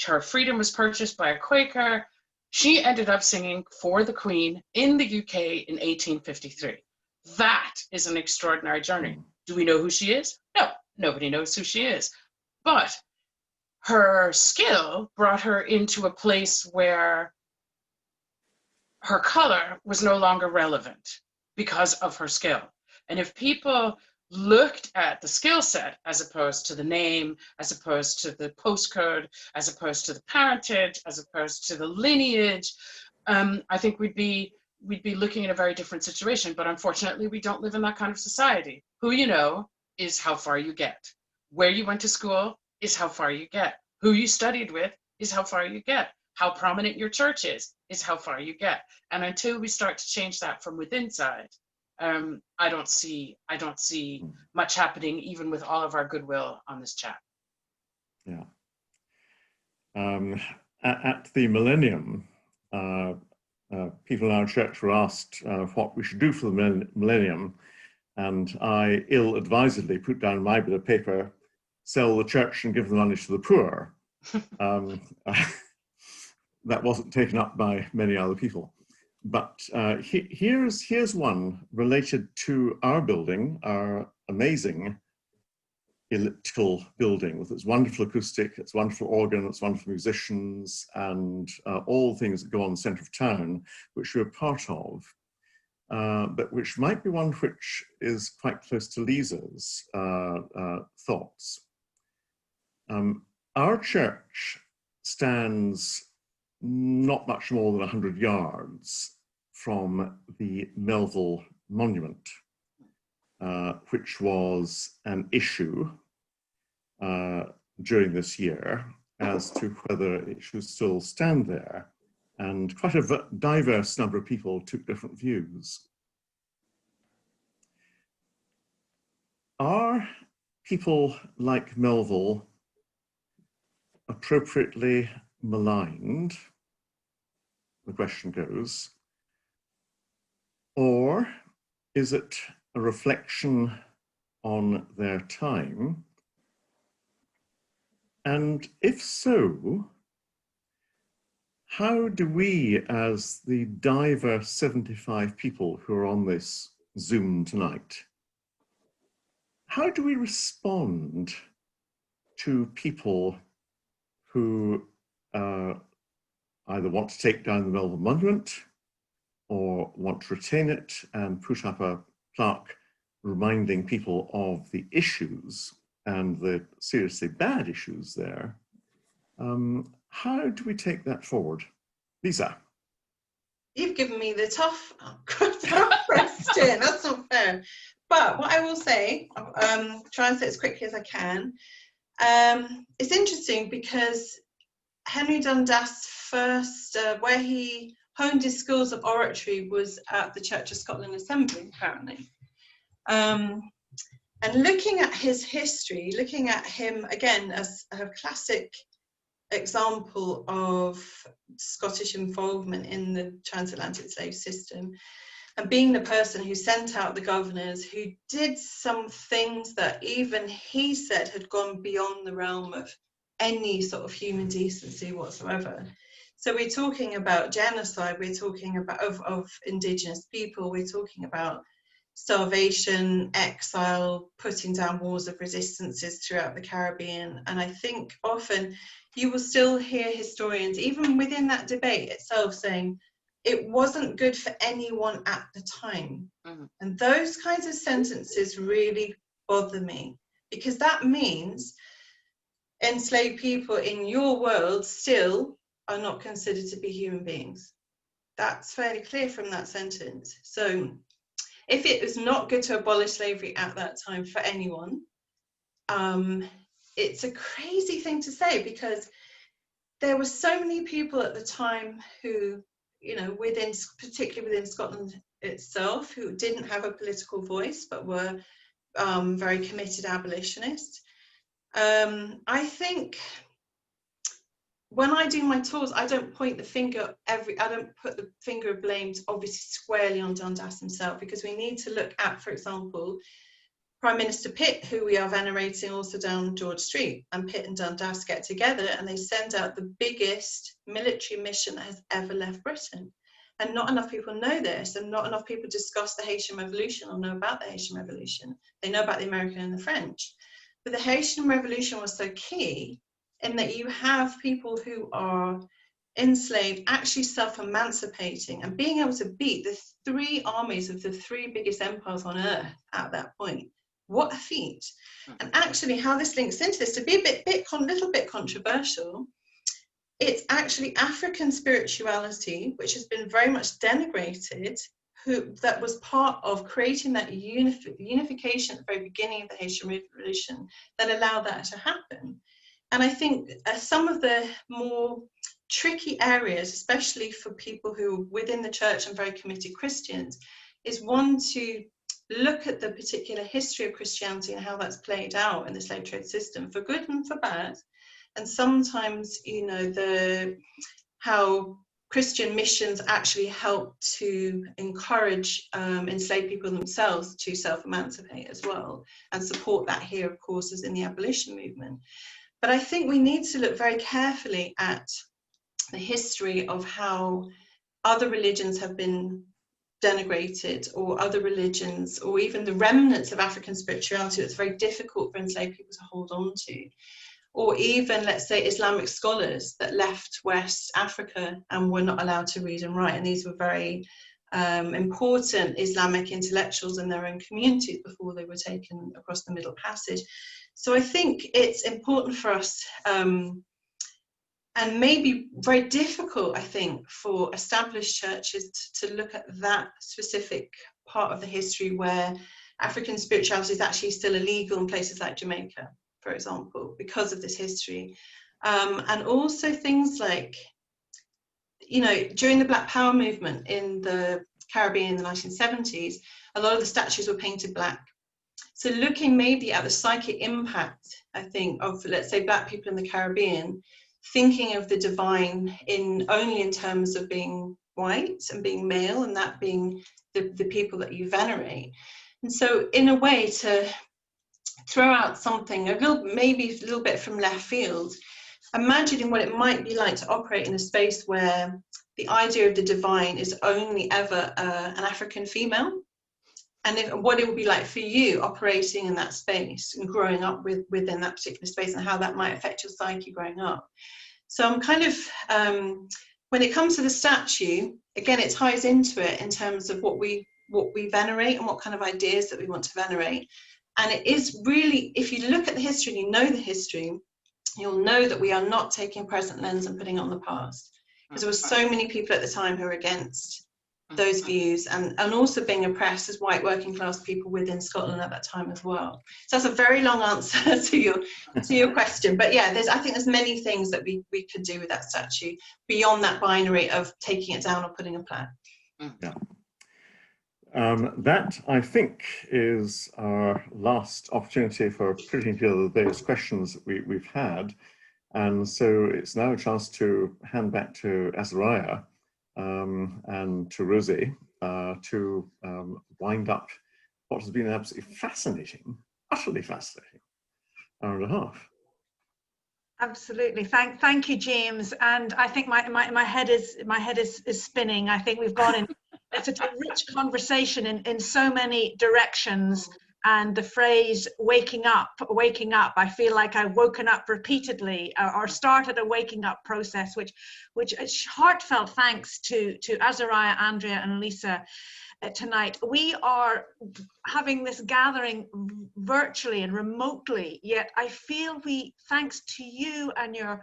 S3: Her freedom was purchased by a Quaker. She ended up singing for the Queen in the UK in 1853. That is an extraordinary journey. Do we know who she is? No, nobody knows who she is. But her skill brought her into a place where her color was no longer relevant because of her skill. And if people looked at the skill set as opposed to the name, as opposed to the postcode, as opposed to the parentage, as opposed to the lineage, I think we'd be looking at a very different situation. But unfortunately, we don't live in that kind of society. Who you know is how far you get. Where you went to school is how far you get. Who you studied with is how far you get. How prominent your church is how far you get. And until we start to change that from within inside, I don't see much happening, even with all of our goodwill on this chat.
S4: Yeah. At the millennium, people in our church were asked what we should do for the millennium, and I ill-advisedly put down my bit of paper, sell the church and give the money to the poor. That wasn't taken up by many other people. But here's one related to our building, our amazing elliptical building with its wonderful acoustic, its wonderful organ, its wonderful musicians, and all the things that go on in the centre of town, which we're part of, but which might be one which is quite close to Lisa's thoughts. Our church stands not much more than 100 yards from the Melville Monument, which was an issue during this year as to whether it should still stand there. And quite a diverse number of people took different views. Are people like Melville appropriately maligned, the question goes, or is it a reflection on their time? And if so, how do we, as the diverse 75 people who are on this Zoom tonight, how do we respond to people who either want to take down the Melville Monument or want to retain it and put up a plaque reminding people of the issues and the seriously bad issues there? How do we take that forward? Lisa?
S2: You've given me the tough question. That's not fair. But what I will say, try and say as quickly as I can. It's interesting because Henry Dundas first, where he honed his skills of oratory was at the Church of Scotland Assembly, apparently. And looking at his history, looking at him again as a classic example of Scottish involvement in the transatlantic slave system, and being the person who sent out the governors, who did some things that even he said had gone beyond the realm of any sort of human decency whatsoever. So we're talking about genocide, we're talking about of indigenous people, we're talking about starvation, exile, putting down wars of resistances throughout the Caribbean. And I think often you will still hear historians, even within that debate itself, saying it wasn't good for anyone at the time. Mm-hmm. And those kinds of sentences really bother me, because that means enslaved people in your world still are not considered to be human beings. That's fairly clear from that sentence. So if it was not good to abolish slavery at that time for anyone, it's a crazy thing to say, because there were so many people at the time who, you know, particularly within Scotland itself, who didn't have a political voice but were very committed abolitionists. I think when I do my tours, I don't point the finger I don't put the finger of blame obviously squarely on Dundas himself, because we need to look at, for example, Prime Minister Pitt, who we are venerating also down George Street, and Pitt and Dundas get together and they send out the biggest military mission that has ever left Britain. And not enough people know this, and not enough people discuss the Haitian Revolution or know about the Haitian Revolution. They know about the American and the French. But the Haitian Revolution was so key in that you have people who are enslaved actually self-emancipating and being able to beat the three armies of the three biggest empires on earth at that point. What a feat. And actually how this links into this, to be a little bit controversial, it's actually African spirituality, which has been very much denigrated, that was part of creating that unification at the very beginning of the Haitian Revolution that allowed that to happen. And I think some of the more tricky areas, especially for people who are within the church and very committed Christians, is one, to look at the particular history of Christianity and how that's played out in the slave trade system, for good and for bad. And sometimes, you know, how Christian missions actually help to encourage enslaved people themselves to self-emancipate as well, and support that here, of course, as in the abolition movement. But I think we need to look very carefully at the history of how other religions have been denigrated, or other religions, or even the remnants of African spirituality that's very difficult for enslaved people to hold on to. Or even, let's say, Islamic scholars that left West Africa and were not allowed to read and write. And these were very important Islamic intellectuals in their own communities before they were taken across the Middle Passage. So I think it's important for us maybe very difficult, I think, for established churches to look at that specific part of the history where African spirituality is actually still illegal in places like Jamaica, for example, because of this history. And also things like, you know, during the Black Power movement in the Caribbean in the 1970s, a lot of the statues were painted black. So looking maybe at the psychic impact, I think, of, let's say, Black people in the Caribbean, thinking of the divine only in terms of being white and being male, and that being the people that you venerate. And so in a way to throw out something maybe a little bit from left field, imagining what it might be like to operate in a space where the idea of the divine is only ever an African female, and what it would be like for you operating in that space and growing up within that particular space, and how that might affect your psyche growing up. So I'm kind of, when it comes to the statue, again, it ties into it in terms of what we venerate and what kind of ideas that we want to venerate. And it is really, if you look at the history and you know the history, you'll know that we are not taking present lens and putting it on the past. Because there were so many people at the time who were against those views, and also being oppressed as white working class people within Scotland at that time as well. So that's a very long answer to your question. But yeah, I think there's many things that we could do with that statue beyond that binary of taking it down or putting a plaque.
S4: Yeah. That, I think, is our last opportunity for putting together the various questions we've had. And so it's now a chance to hand back to Azariah and to Rosie to wind up what has been an absolutely fascinating, utterly fascinating hour and a half.
S6: Absolutely. Thank you, James. And I think my head is spinning. I think we've gone in. It's a rich conversation in so many directions. And the phrase waking up, I feel like I've woken up repeatedly or started a waking up process, which heartfelt thanks to Azariah, Andrea and Lisa tonight. We are having this gathering virtually and remotely, yet I feel thanks to you and your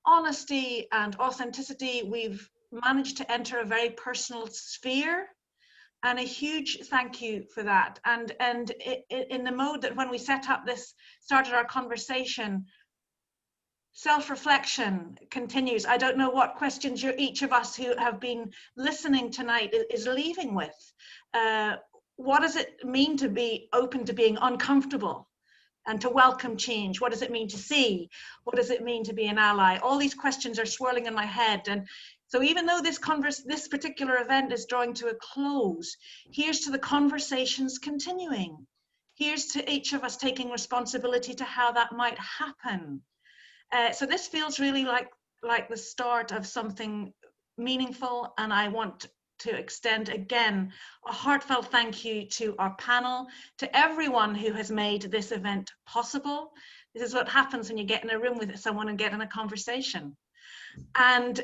S6: honesty and authenticity, we've managed to enter a very personal sphere. And a huge thank you for that. And in the mode that when we started our conversation, self-reflection continues. I don't know what questions each of us who have been listening tonight is leaving with. What does it mean to be open to being uncomfortable and to welcome change? What does it mean to see? What does it mean to be an ally? All these questions are swirling in my head. And so even though this particular event is drawing to a close, here's to the conversations continuing. Here's to each of us taking responsibility to how that might happen. So this feels really like the start of something meaningful, and I want to extend again a heartfelt thank you to our panel, to everyone who has made this event possible. This is what happens when you get in a room with someone and get in a conversation. And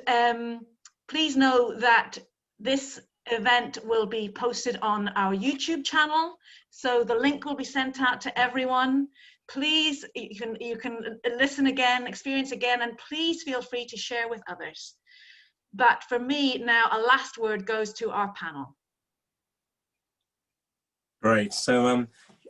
S6: please know that this event will be posted on our YouTube channel, so the link will be sent out to everyone. Please, you can listen again, experience again, and please feel free to share with others. But for me now, a last word goes to our panel.
S1: Great. So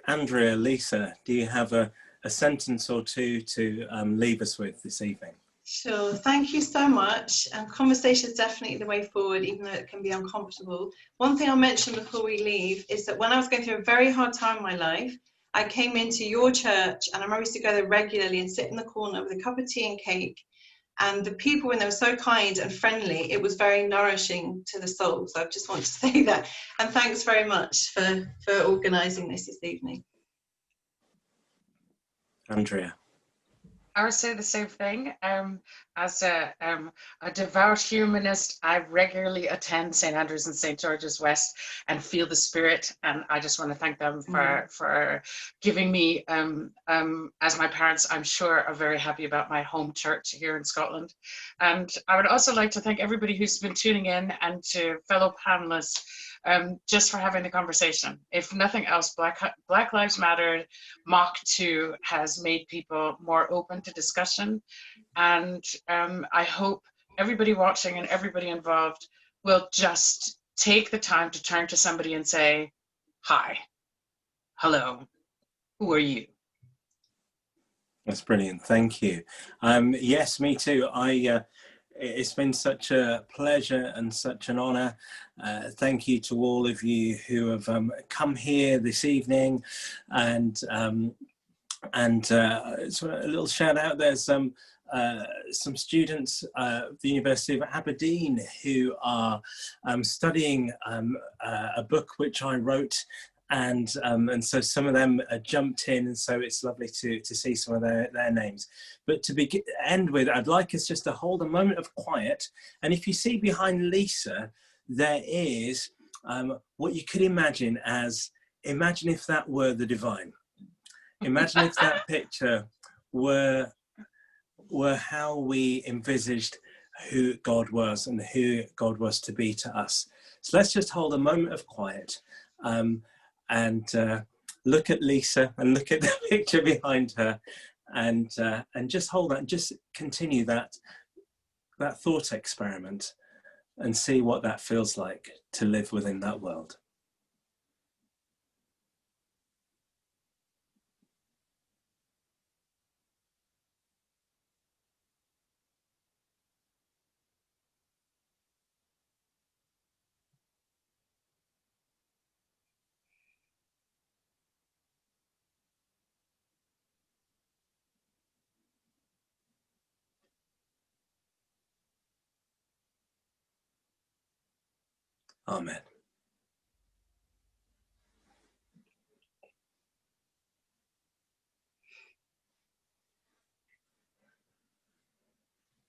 S1: Andrea, Lisa, do you have a sentence or two to leave us with this evening?
S2: Sure, thank you so much. And conversation is definitely the way forward, even though it can be uncomfortable. One thing I'll mention before we leave is that when I was going through a very hard time in my life, I came into your church, and I remember I used to go there regularly and sit in the corner with a cup of tea and cake. And the people, when they were so kind and friendly, it was very nourishing to the soul. So I just want to say that. And thanks very much for organising this evening.
S1: Andrea.
S3: I would say the same thing. As a devout humanist, I regularly attend St. Andrews and St. George's West and feel the spirit. And I just want to thank them for giving me, as my parents, I'm sure, are very happy about my home church here in Scotland. And I would also like to thank everybody who's been tuning in, and to fellow panelists, just for having the conversation. If nothing else, Black Lives Matter Mach 2 has made people more open to discussion, And I hope everybody watching and everybody involved will just take the time to turn to somebody and say, hi, hello, who are you?
S1: That's brilliant. Thank you. Yes, me too. It's been such a pleasure and such an honour. Thank you to all of you who have come here this evening, and so a little shout out. There's some students at the University of Aberdeen who are studying a book which I wrote. And so some of them jumped in, and so it's lovely to see some of their names. But to end with, I'd like us just to hold a moment of quiet. And if you see behind Lisa, there is what you could imagine as, imagine if that were the divine. Imagine if that picture were how we envisaged who God was and who God was to be to us. So let's just hold a moment of quiet. And look at Lisa and look at the picture behind her, and just hold that, and just continue that thought experiment and see what that feels like to live within that world. Amen.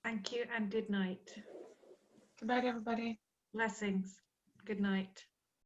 S6: Thank you and good night.
S3: Good night, everybody.
S6: Blessings. Good night.